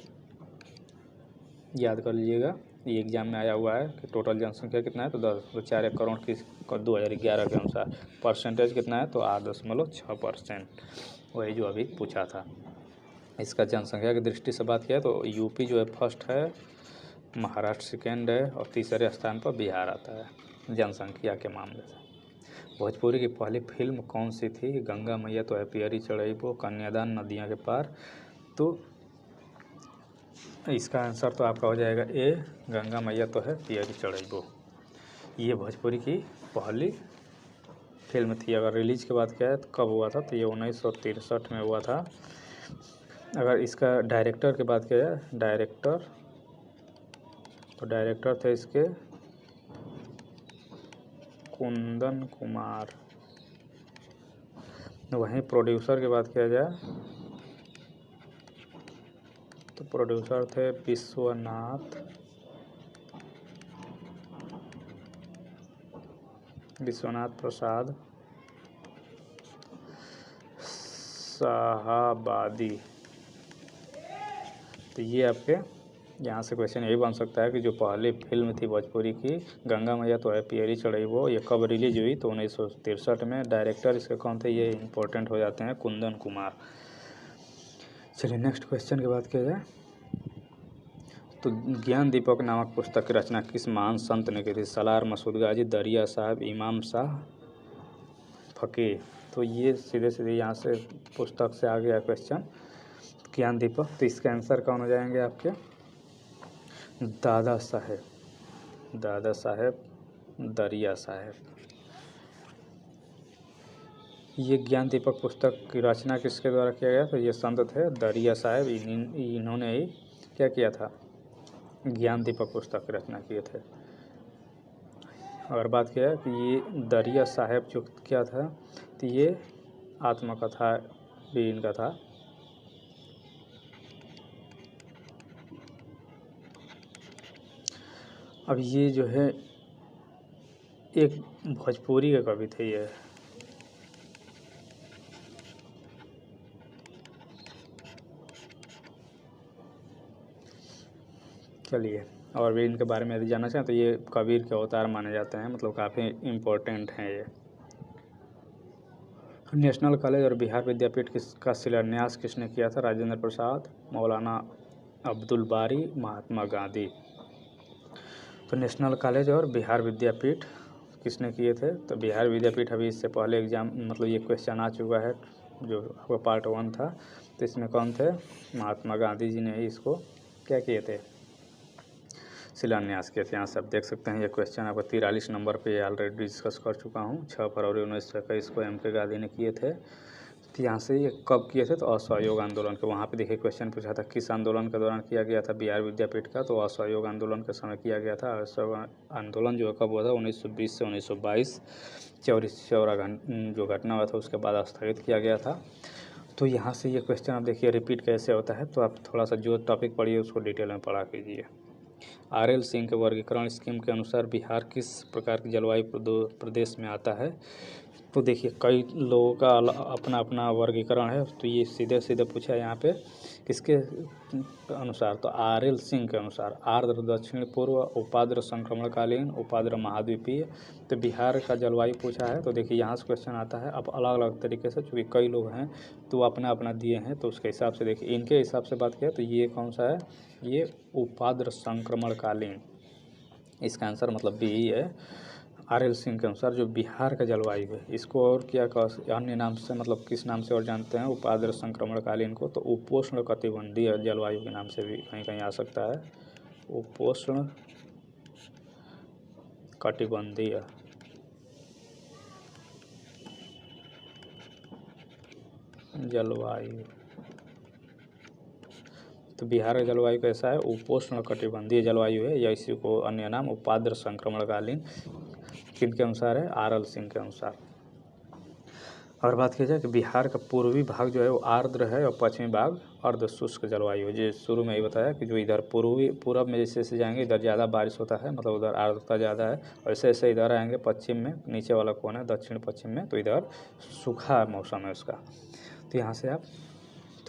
A: याद कर लीजिएगा, ये एग्जाम में आया हुआ है कि टोटल जनसंख्या कितना है, तो 10.41 करोड़ की 2011 के अनुसार। परसेंटेज कितना है, तो 8.6%, वही जो अभी पूछा था। इसका जनसंख्या की दृष्टि से बात किया तो यूपी जो है फर्स्ट है, महाराष्ट्र सेकेंड है, और तीसरे स्थान पर बिहार आता है जनसंख्या के मामले से। भोजपुरी की पहली फिल्म कौन सी थी, गंगा मैया तो है पियरी चढ़ैबो, कन्यादान नदियाँ के पार। तो इसका आंसर तो आपका हो जाएगा ए, गंगा मैया तो है पियरी चढ़ैबो। ये भोजपुरी की पहली फिल्म थी। अगर रिलीज के बाद क्या है, तो कब हुआ था, तो ये 1963 में हुआ था। अगर इसका डायरेक्टर की बात किया जाए, तो डायरेक्टर थे इसके कुंदन कुमार। वहीं प्रोड्यूसर की बात किया जाए तो प्रोड्यूसर थे विश्वनाथ प्रसाद शाहाबादी। तो ये आपके यहाँ से क्वेश्चन यही बन सकता है कि जो पहली फिल्म थी भोजपुरी की, गंगा मैया तो है पियरी चढ़ैबो, ये कब रिलीज हुई, तो 1963 में। डायरेक्टर इसके कौन थे, ये इंपॉर्टेंट हो जाते हैं, कुंदन कुमार। चलिए नेक्स्ट क्वेश्चन की बात किया जाए तो ज्ञान दीपक नामक पुस्तक की रचना किस महान संत ने की थी। सलार मसूद गाजी, दरिया साहब, इमाम शाह फकीर। तो ये सीधे सीधे यहाँ से पुस्तक से आ गया क्वेश्चन, ज्ञान दीपक। तो इसके आंसर कौन हो जाएंगे आपके, दादा साहेब दरिया साहेब। ये ज्ञान दीपक पुस्तक की रचना किसके द्वारा किया गया, तो ये संत थे दरिया साहेब। इन्होंने ही क्या किया था, ज्ञान दीपक पुस्तक की रचना किए थे। अगर बात किया है कि ये दरिया साहेब जो क्या था, तो ये आत्मकथा भी इनका था। अब ये जो है एक भोजपुरी के कवि थे ये। चलिए, और भी इनके बारे में यदि जानना चाहें तो ये कबीर के अवतार माने जाते हैं, मतलब काफ़ी इम्पोर्टेंट हैं ये। नेशनल कॉलेज और बिहार विद्यापीठ का शिलान्यास किसने किया था, राजेंद्र प्रसाद, मौलाना अब्दुल बारी, महात्मा गांधी। तो नेशनल कॉलेज और बिहार विद्यापीठ किसने किए थे, तो बिहार विद्यापीठ अभी इससे पहले एग्जाम, मतलब ये क्वेश्चन आ चुका है जो आपका पार्ट 1 था। तो इसमें कौन थे, महात्मा गांधी जी ने ही इसको क्या किए थे, शिलान्यास किए थे। यहाँ से आप देख सकते हैं ये क्वेश्चन आपका 43 नंबर पे ऑलरेडी डिस्कस कर चुका हूँ। 6 फरवरी 1921 को M.K. गांधी ने किए थे। तो यहाँ से ये कब किए थे, तो असहयोग आंदोलन के, वहाँ पे देखिए क्वेश्चन पूछा था किस आंदोलन के दौरान किया गया था बिहार विद्यापीठ का, तो असहयोग आंदोलन के समय किया गया था। असहयोग आंदोलन जो है कब हुआ था, 1920 से 1922, चौरा जो घटना हुआ था उसके बाद स्थगित किया गया था। तो यहाँ से ये क्वेश्चन आप देखिए रिपीट कैसे होता है, तो आप थोड़ा सा जो टॉपिक पढ़िए उसको डिटेल में पढ़ा कीजिए। RL सिंह के वर्गीकरण स्कीम के अनुसार बिहार किस प्रकार की जलवायु प्रदेश में आता है, तो देखिए कई लोगों का अपना अपना वर्गीकरण है, तो ये सीधे सीधे पूछा है यहाँ पे किसके अनुसार, तो RL सिंह के अनुसार आर्द्र दक्षिण पूर्व उपाद्र संक्रमणकालीन उपाद्र महाद्वीपीय। तो बिहार का जलवायु पूछा है, तो देखिए यहाँ से क्वेश्चन आता है। अब अलग अलग तरीके से, चूँकि कई लोग हैं तो अपना अपना दिए हैं, तो उसके हिसाब से देखिए इनके हिसाब से बात किया तो ये कौन सा है, ये उपाद्र संक्रमणकालीन, इसका आंसर मतलब बी ही है। RL सिंह के अनुसार जो बिहार का जलवायु है इसको और क्या अन्य नाम से, मतलब किस नाम से और जानते हैं उपाद्र संक्रमणकालीन को, तो उपोष्ण कटिबंधीय जलवायु के नाम से भी कहीं कहीं आ सकता है, उपोष्ण कटिबंधीय जलवायु। तो बिहार का जलवायु कैसा है, उपोष्ण कटिबंधीय जलवायु है, या इसी को अन्य नाम उपाद्र संक्रमणकालीन किनके अनुसार है, RL सिंह के अनुसार। और बात की जाए कि बिहार का पूर्वी भाग जो है वो आर्द्र है और पश्चिमी भाग अर्ध शुष्क जलवायु है। जो शुरू में ही बताया कि जो इधर पूरब में जैसे जैसे जाएंगे इधर ज़्यादा बारिश होता है, मतलब उधर आर्द्रता ज़्यादा है, और ऐसे ऐसे इधर आएंगे पश्चिम में, नीचे वाला कौन है दक्षिण पश्चिम में, तो इधर सूखा मौसम है उसका। तो यहाँ से आप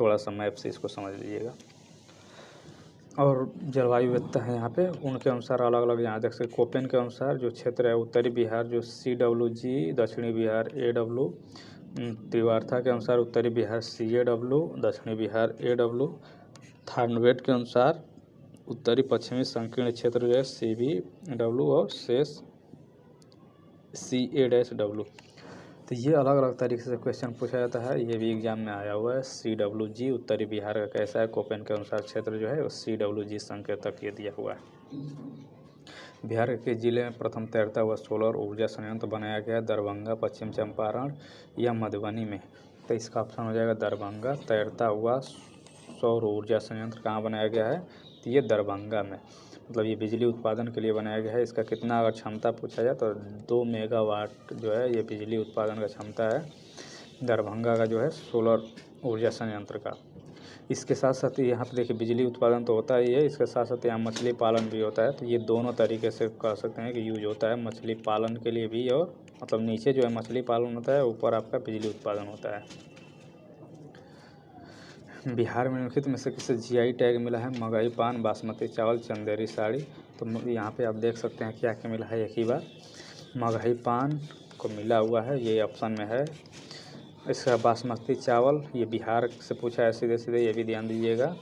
A: थोड़ा सा मैप से इसको समझ लीजिएगा। और जलवायु विविधता है यहाँ पे, उनके अनुसार अलग अलग, यहाँ देख सकते कोपेन के अनुसार जो क्षेत्र है उत्तरी बिहार जो CWG, दक्षिणी बिहार AW, त्रिवार्था के अनुसार उत्तरी बिहार CAW, दक्षिणी बिहार AW, थार्नवेट के अनुसार उत्तरी पश्चिमी संकीर्ण क्षेत्र जो है CBW और शेष CA-W। तो ये अलग अलग तरीके से क्वेश्चन पूछा जाता है, ये भी एग्जाम में आया हुआ है। CWG उत्तरी बिहार का कैसा है, कोपेन के अनुसार क्षेत्र जो है वो CWG संकेतक ये दिया हुआ है। बिहार के जिले में प्रथम तैरता हुआ सोलर ऊर्जा संयंत्र बनाया गया दरभंगा, पश्चिम चंपारण या मधुबनी में, तो इसका ऑप्शन हो जाएगा दरभंगा। तैरता हुआ सौर ऊर्जा संयंत्र कहाँ बनाया गया है, तो ये दरभंगा में, मतलब ये बिजली उत्पादन के लिए बनाया गया है। इसका कितना अगर क्षमता पूछा जाए तो 2 मेगावाट जो है ये बिजली उत्पादन का क्षमता है दरभंगा का जो है सोलर ऊर्जा संयंत्र का। इसके साथ साथ यहाँ पे देखिए बिजली उत्पादन तो होता ही है, इसके साथ साथ यहाँ मछली पालन भी होता है। तो ये दोनों तरीके से कह सकते हैं कि यूज होता है, मछली पालन के लिए भी, और मतलब नीचे जो है मछली पालन होता है, ऊपर आपका बिजली उत्पादन होता है। बिहार में निम्नलिखित में से किसे GI टैग मिला है, मगही पान, बासमती चावल, चंदेरी साड़ी। तो यहाँ पे आप देख सकते हैं क्या क्या मिला है, एक ही बार मगही पान को मिला हुआ है, ये ऑप्शन में है। इसका बासमती चावल ये बिहार से पूछा है सीधे सीधे, ये भी ध्यान दीजिएगा।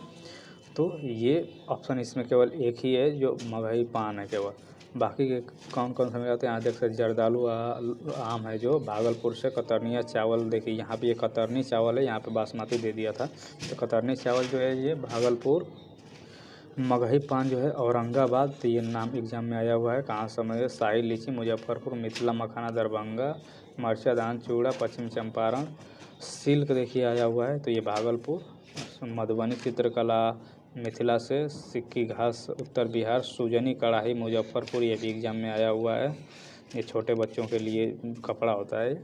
A: तो ये ऑप्शन इसमें केवल एक ही है जो मगही पान है केवल, बाकी के कौन कौन से मिल जाते हैं यहाँ देख सकते। जर्दालू आम है जो भागलपुर से, कतरनिया चावल देखिए यहाँ पे ये कतरनी चावल है, यहाँ पे बासमती दे दिया था, तो कतरनी चावल जो है ये भागलपुर। मगही पान जो है औरंगाबाद, तो ये नाम एग्जाम में आया हुआ है। कहाँ समय, शाही लीची मुजफ्फरपुर, मिथिला मखाना दरभंगा, मरचा धान चूड़ा पश्चिम चंपारण, सिल्क देखिए आया हुआ है, तो ये भागलपुर। मधुबनी चित्रकला मिथिला से, सिक्की घास उत्तर बिहार, सुजनी कढ़ाई मुजफ्फरपुर, ये भी एग्जाम में आया हुआ है, ये छोटे बच्चों के लिए कपड़ा होता है।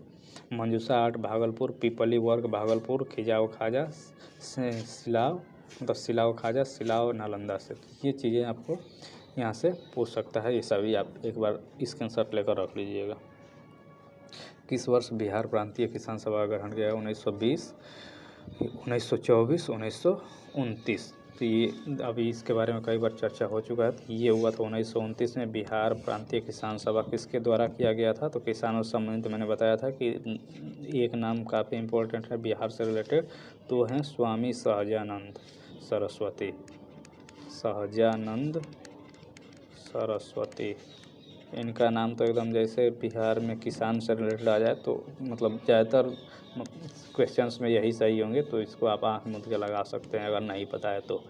A: मंजूसा आर्ट भागलपुर, पीपली वर्क भागलपुर, खिजाव खाजा सिलाव, मतलब सिलाव खाजा सिलाव नालंदा से। ये चीज़ें आपको यहाँ से पूछ सकता है, ये सभी आप एक बार स्क्रीनशॉट लेकर रख लीजिएगा। किस वर्ष बिहार प्रांतीय किसान सभा का गठन किया, 1920, 1924, 1929। तो ये अभी इसके बारे में कई बार चर्चा हो चुका है। तो ये हुआ था 1929 में बिहार प्रांतीय किसान सभा किसके द्वारा किया गया था, तो किसानों से संबंधित मैंने बताया था कि एक नाम काफ़ी इम्पोर्टेंट है बिहार से रिलेटेड, तो हैं स्वामी सहजानंद सरस्वती, सहजानंद सरस्वती। इनका नाम तो एकदम जैसे बिहार में किसान से रिलेटेड आ जाए तो मतलब ज़्यादातर क्वेश्चंस में यही सही होंगे, तो इसको आप आँख मूंद के लगा सकते हैं अगर नहीं पता है तो।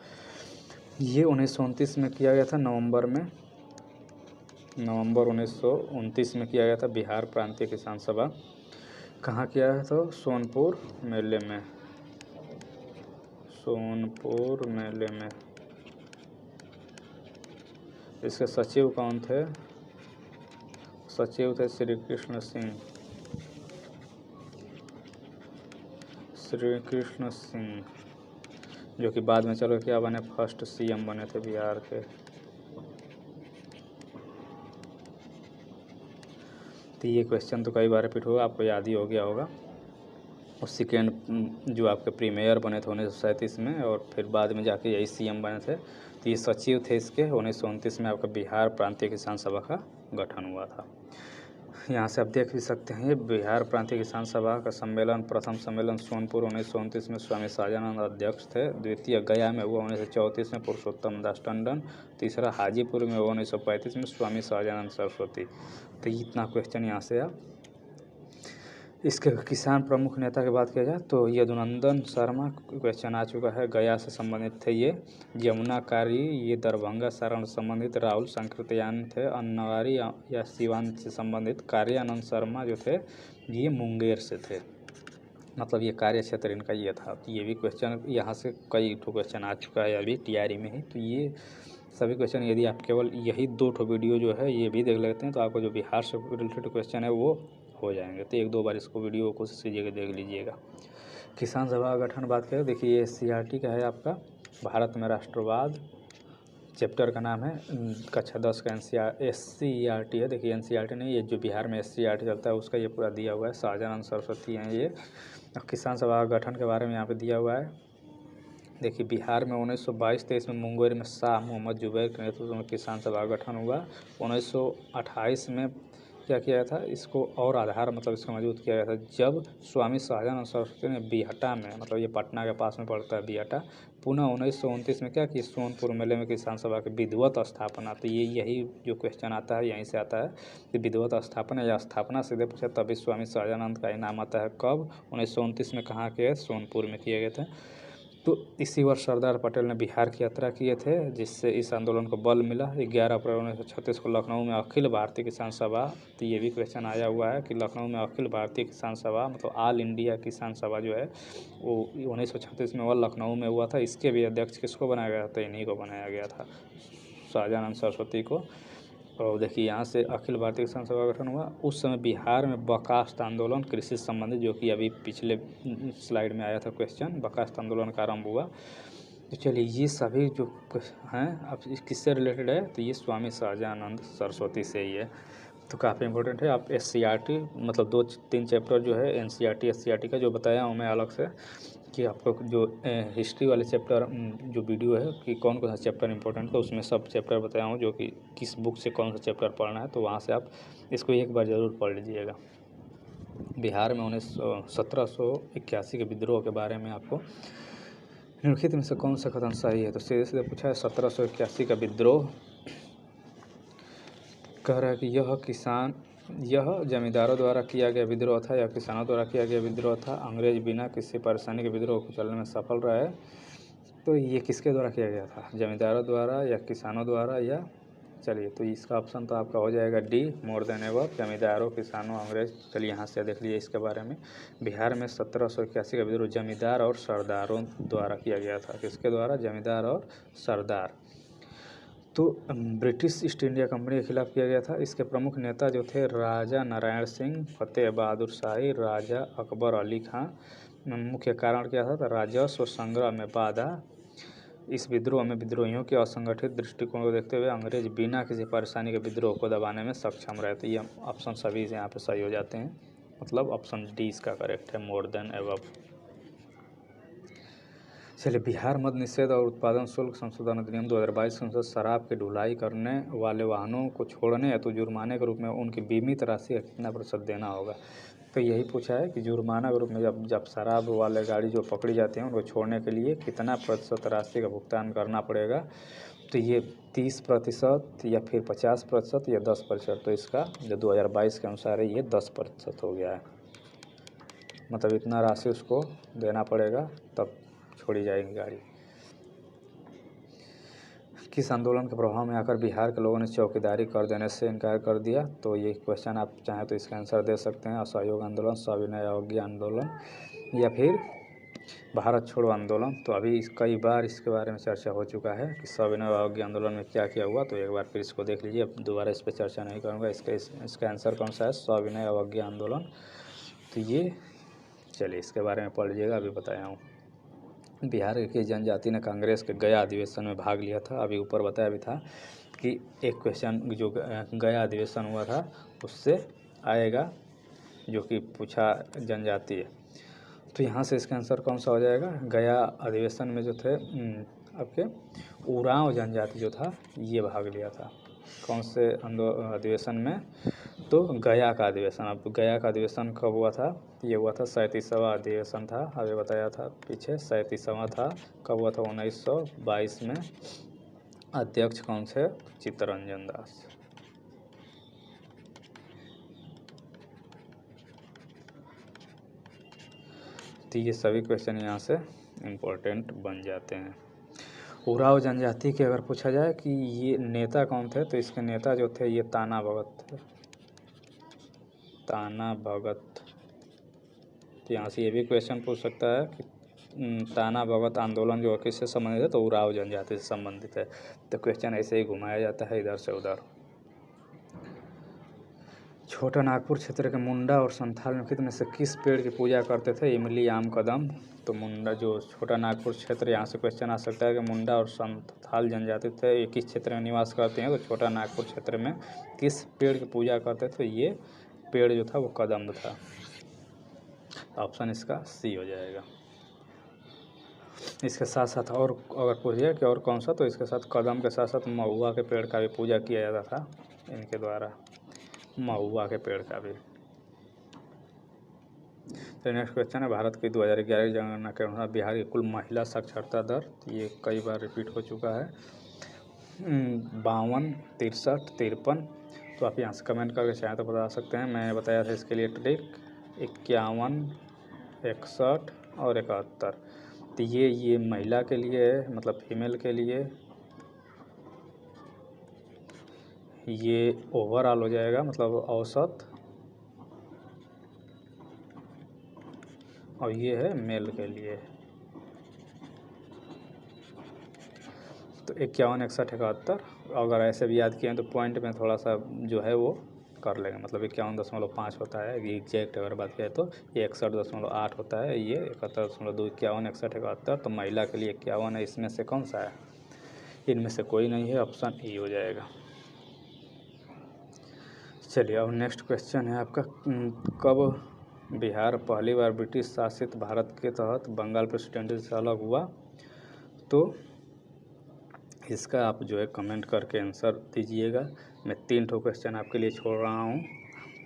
A: ये 1929 में किया गया था, नवंबर 1929 में किया गया था बिहार प्रांतीय किसान सभा। कहाँ किया है? तो सोनपुर मेले में, सोनपुर मेले में। इसके सचिव कौन थे? सचिव थे श्री कृष्ण सिंह, श्री कृष्ण सिंह, जो कि बाद में चलो क्या बने, फर्स्ट सीएम बने थे बिहार के। तो ये क्वेश्चन तो कई बार रिपीट हुआ, आपको याद ही हो गया होगा। और सेकेंड जो आपके प्रीमेयर बने थे 1937 में, और फिर बाद में जाके यही सीएम बने थे। तो ये सचिव थे इसके। 1929 में आपका बिहार प्रांतीय किसान सभा का गठन हुआ था। यहाँ से आप देख भी सकते हैं, बिहार प्रांतीय किसान सभा का सम्मेलन, प्रथम सम्मेलन सोनपुर 1929 में स्वामी सहजानंद अध्यक्ष थे। द्वितीय गया में हुआ 1934 में पुरुषोत्तम दास टंडन। तीसरा हाजीपुर में हुआ 1935 में स्वामी सहजानंद सरस्वती। तो इतना क्वेश्चन यहाँ से आप। इसके किसान प्रमुख नेता की बात किया जाए तो यदुनंदन शर्मा क्वेश्चन आ चुका है, गया से संबंधित थे ये। यमुनाकारी ये दरभंगा सारण से संबंधित राहुल संकृत्यान थे। अन्नवारी या सिवान से संबंधित कार्यानंद शर्मा जो थे ये मुंगेर से थे, मतलब ये कार्य क्षेत्र इनका ये था। तो ये भी क्वेश्चन यहाँ से कई ठो क्वेश्चन आ चुका है अभी टीआरई में ही। तो ये सभी क्वेश्चन यदि आप केवल यही 2 ठो वीडियो जो है ये भी देख लेते हैं तो आपको जो बिहार से रिलेटेड क्वेश्चन है वो हो जाएंगे। तो 1-2 बार इसको वीडियो को कोशिश कीजिएगा, देख लीजिएगा। किसान सभा का गठन बात करें, देखिए ये एससीईआरटी का है आपका, भारत में राष्ट्रवाद। चैप्टर का नाम है कक्षा 10 का एससीईआरटी है। देखिए एनसीईआरटी नहीं, ये जो बिहार में एससीईआरटी चलता है उसका ये पूरा दिया हुआ है। सहजानंद सरस्वती हैं ये। किसान सभा का गठन के बारे में यहाँ पे दिया हुआ है। देखिए बिहार में 1922-23 में मुंगेर में शाह मोहम्मद जुबैर के नेतृत्व में किसान सभा का गठन हुआ। 1928 में क्या किया था, इसको और आधार मतलब इसको मजबूत किया गया था जब स्वामी सहजानंद सरस्वती ने बिहटा में, मतलब ये पटना के पास में पड़ता है बिहटा, पुनः 1929 में क्या कि सोनपुर मेले में किसान सभा की विधिवत स्थापना। तो ये यही जो क्वेश्चन आता है यहीं से आता है कि विधिवत स्थापना या स्थापना सीधे पूछा तभी स्वामी सहजानंद का इनाम आता है। कब? 1929 में कहाँ किए? सोनपुर में किए गए थे। तो इसी वर्ष सरदार पटेल ने बिहार की यात्रा किए थे जिससे इस आंदोलन को बल मिला। 11 अप्रैल 1936 को लखनऊ में अखिल भारतीय किसान सभा, तो ये भी क्वेश्चन आया हुआ है कि लखनऊ में अखिल भारतीय किसान सभा मतलब ऑल इंडिया किसान सभा जो है वो 1936 में वह लखनऊ में हुआ था। इसके भी अध्यक्ष किसको बनाया गया था? इन्हीं को बनाया गया था, सहजानंद सरस्वती को। और देखिए यहाँ से अखिल भारतीय किसान सभा का गठन हुआ। उस समय बिहार में बर्खास्त आंदोलन कृषि से संबंधित, जो कि अभी पिछले स्लाइड में आया था क्वेश्चन, बर्खास्त आंदोलन का आरंभ हुआ। तो चलिए ये सभी जो हैं अब किससे रिलेटेड है, तो ये स्वामी सहजानंद सरस्वती से ही है। तो काफ़ी इंपॉर्टेंट है। आप एससीईआरटी मतलब 2-3 चैप्टर जो है एनसीईआरटी एससीईआरटी का जो बताया हूँ मैं अलग से, कि आपको जो हिस्ट्री वाले चैप्टर जो वीडियो है कि कौन कौन सा चैप्टर इंपॉर्टेंट है उसमें सब चैप्टर बताया हूँ, जो कि किस बुक से कौन सा चैप्टर पढ़ना है। तो वहाँ से आप इसको एक बार ज़रूर पढ़ लीजिएगा। बिहार में 1781 के विद्रोह के बारे में आपको निम्नलिखित में से कौन सा कथन सही है, तो सीधे सीधे पूछा है 1781 का विद्रोह। कह रहा है कि यह जमींदारों द्वारा किया गया विद्रोह था या किसानों द्वारा किया गया विद्रोह था। अंग्रेज बिना किसी परेशानी के विद्रोह को चलने में सफल रहे। तो ये किसके द्वारा किया गया था? जमींदारों द्वारा या किसानों द्वारा या, चलिए तो इसका ऑप्शन तो आपका हो जाएगा डी, मोर देन एबव, जमींदारों, किसानों, अंग्रेज। चलिए यहाँ से देख लीजिए इसके बारे में। बिहार में 1781 का विद्रोह जमींदार और सरदारों द्वारा किया गया था। किसके द्वारा? जमींदार और सरदार। तो ब्रिटिश ईस्ट इंडिया कंपनी के खिलाफ किया गया था। इसके प्रमुख नेता जो थे राजा नारायण सिंह, फतेह बहादुर शाही, राजा अकबर अली खां। मुख्य कारण क्या था? तो राजस्व संग्रह में बाधा। इस विद्रोह में विद्रोहियों के असंगठित दृष्टिकोण को देखते हुए अंग्रेज बिना किसी परेशानी के विद्रोह को दबाने में सक्षम रहे। तो ये ऑप्शन सभी से यहाँ पे सही हो जाते हैं, मतलब ऑप्शन डी इसका करेक्ट है, मोर देन एबव। चलिए बिहार मद निषेध और उत्पादन शुल्क संशोधन अधिनियम 2022 के अनुसार शराब की ढुलाई करने वाले वाहनों को छोड़ने या तो जुर्माने के रूप में उनकी बीमित राशि का कितना प्रतिशत देना होगा। तो यही पूछा है कि जुर्माना के रूप में जब शराब वाले गाड़ी जो पकड़ी जाती हैं उनको छोड़ने के लिए कितना प्रतिशत राशि का भुगतान करना पड़ेगा। तो ये 30% या फिर 50% या 10%। तो इसका जो 2022 के अनुसार है ये 10% हो गया है, मतलब इतना राशि उसको देना पड़ेगा तब छोड़ी जाएगी गाड़ी। किस आंदोलन के प्रभाव में आकर बिहार के लोगों ने चौकीदारी कर देने से इनकार कर दिया? तो ये क्वेश्चन आप चाहें तो इसका आंसर दे सकते हैं असहयोग आंदोलन, सविनय अवज्ञा आंदोलन या फिर भारत छोड़ो आंदोलन। तो अभी कई बार इसके बारे में चर्चा हो चुका है कि सविनय अवज्ञा आंदोलन में क्या क्या हुआ, तो एक बार फिर इसको देख लीजिए, अब दोबारा इस पर चर्चा नहीं करूँगा। इसका आंसर कौन सा है? सविनय अवज्ञा आंदोलन। तो ये चलिए इसके बारे में पढ़ लीजिएगा, अभी बताया हूँ। बिहार की जनजाति ने कांग्रेस के गया अधिवेशन में भाग लिया था। अभी ऊपर बताया भी था कि एक क्वेश्चन जो गया अधिवेशन हुआ था उससे आएगा, जो कि पूछा जनजाति है। तो यहाँ से इसका आंसर कौन सा हो जाएगा? गया अधिवेशन में जो थे आपके उरांव जनजाति जो था ये भाग लिया था। कौन से अधिवेशन में? तो गया का अधिवेशन। अब गया का अधिवेशन कब हुआ था? ये हुआ था 37वां अधिवेशन था, अभी बताया था पीछे 37वां था। कब हुआ था? 1922 में। अध्यक्ष कौन थे? चित्तरंजन दास। तो ये सभी क्वेश्चन यहाँ से इम्पोर्टेंट बन जाते हैं। उरांव जनजाति के अगर पूछा जाए कि ये नेता कौन थे, तो इसके नेता जो थे ये ताना भगत थे। ताना भगत। तो यहाँ से ये भी क्वेश्चन पूछ सकता है कि ताना भगत आंदोलन जो किससे संबंधित है? तो उरांव जनजाति से संबंधित है। तो क्वेश्चन ऐसे ही घुमाया जाता है इधर से उधर। छोटा नागपुर क्षेत्र के मुंडा और संथाल मुखित में से किस पेड़ की पूजा करते थे? इमली, आम, कदम। तो मुंडा जो छोटा नागपुर क्षेत्र, यहाँ से क्वेश्चन आ सकता है कि मुंडा और संथाल जनजाति थे, ये किस क्षेत्र में निवास करते हैं? तो छोटा नागपुर क्षेत्र में किस पेड़ की पूजा करते थे? ये पेड़ जो था वो कदम था। ऑप्शन इसका सी हो जाएगा। इसके साथ साथ और अगर पूछिए कि और कौन सा, तो इसके साथ कदम के साथ साथ महुआ के पेड़ का भी पूजा किया जाता था इनके द्वारा, महुआ के पेड़ का भी। तो नेक्स्ट क्वेश्चन है, भारत की 2011 जनगणना के अनुसार बिहार की कुल महिला साक्षरता दर, ये कई बार रिपीट हो चुका है, 52, 63, 53। तो आप यहाँ से कमेंट करके चाहें तो बता सकते हैं। मैंने बताया था इसके लिए ट्रिक 51, 61 और 71। तो ये महिला के लिए है, मतलब फीमेल के लिए ये ओवरऑल हो जाएगा, मतलब औसत, और ये है मेल के लिए। तो 51, 61, 71। अगर ऐसे भी याद किए तो पॉइंट में थोड़ा सा जो है वो कर लेंगे, मतलब 51.5 होता है एग्जैक्ट अगर बात करें तो ये 61.8 होता है, ये 71.2, 51, 61, 71। तो महिला के लिए 51 है, इसमें से कौन सा है? इनमें से कोई नहीं है, ऑप्शन ई हो जाएगा। चलिए अब नेक्स्ट क्वेश्चन है आपका, कब बिहार पहली बार ब्रिटिश शासित भारत के तहत बंगाल प्रेसिडेंसी से अलग हुआ? तो इसका आप जो है कमेंट करके आंसर दीजिएगा। मैं 3 क्वेश्चन आपके लिए छोड़ रहा हूँ,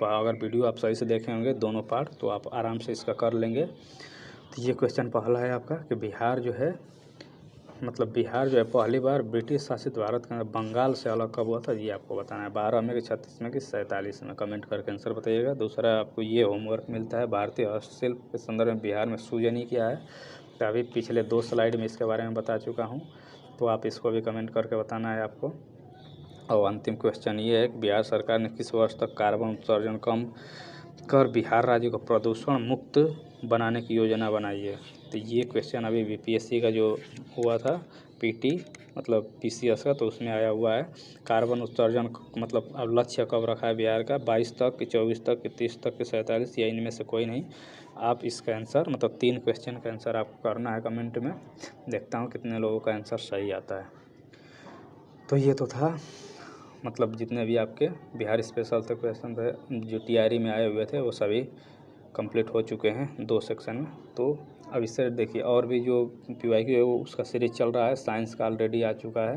A: अगर वीडियो आप सही से देखे होंगे दोनों पार्ट तो आप आराम से इसका कर लेंगे। तो ये क्वेश्चन पहला है आपका कि बिहार जो है, मतलब बिहार जो है पहली बार ब्रिटिश शासित भारत के अंदर बंगाल से अलग कब हुआ था? ये आपको बताना है। 12 में कि 36 में कि 47 में? कमेंट करके आंसर बताइएगा। दूसरा आपको ये होमवर्क मिलता है, भारतीय हस्तशिल्प के संदर्भ में बिहार में सूजनी क्या है? तो अभी पिछले 2 स्लाइड में इसके बारे में बता चुका हूँ, तो आप इसको भी कमेंट करके बताना है आपको। और अंतिम क्वेश्चन ये है कि बिहार सरकार ने किस वर्ष तक कार्बन उत्सर्जन कम कर बिहार राज्य को प्रदूषण मुक्त बनाने की योजना बनाई है? तो ये क्वेश्चन अभी बीपीएससी का जो हुआ था पीटी मतलब पीसीएस का, तो उसमें आया हुआ है। कार्बन उत्सर्जन मतलब अब लक्ष्य कब रखा है बिहार का? 22 तक कि 24 तक कि 30 तक कि 47, या इनमें से कोई नहीं। आप इसका आंसर मतलब 3 क्वेश्चन का आंसर आपको करना है कमेंट में। देखता हूँ कितने लोगों का आंसर सही आता है। तो ये तो था मतलब जितने भी आपके बिहार स्पेशल थे क्वेश्चन थे जो टीआरई में आए हुए थे वो सभी कंप्लीट हो चुके हैं 2 सेक्शन में। तो अब इससे देखिए और भी जो पीवाईक्यू है वो उसका सीरीज चल रहा है, साइंस का ऑलरेडी आ चुका है।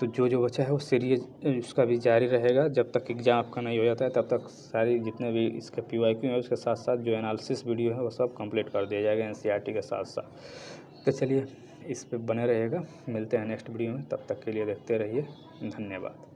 A: तो जो बचा है वो सीरीज उसका भी जारी रहेगा जब तक एग्ज़ाम आपका नहीं हो जाता है, तब तक सारी जितने भी इसके पीवाईक्यू है उसके साथ साथ जो एनालिसिस वीडियो है वो सब कंप्लीट कर दिया जाएगा एनसीईआरटी के साथ साथ। तो चलिए इस पे बने रहेगा, मिलते हैं नेक्स्ट वीडियो में, तब तक के लिए देखते रहिए, धन्यवाद।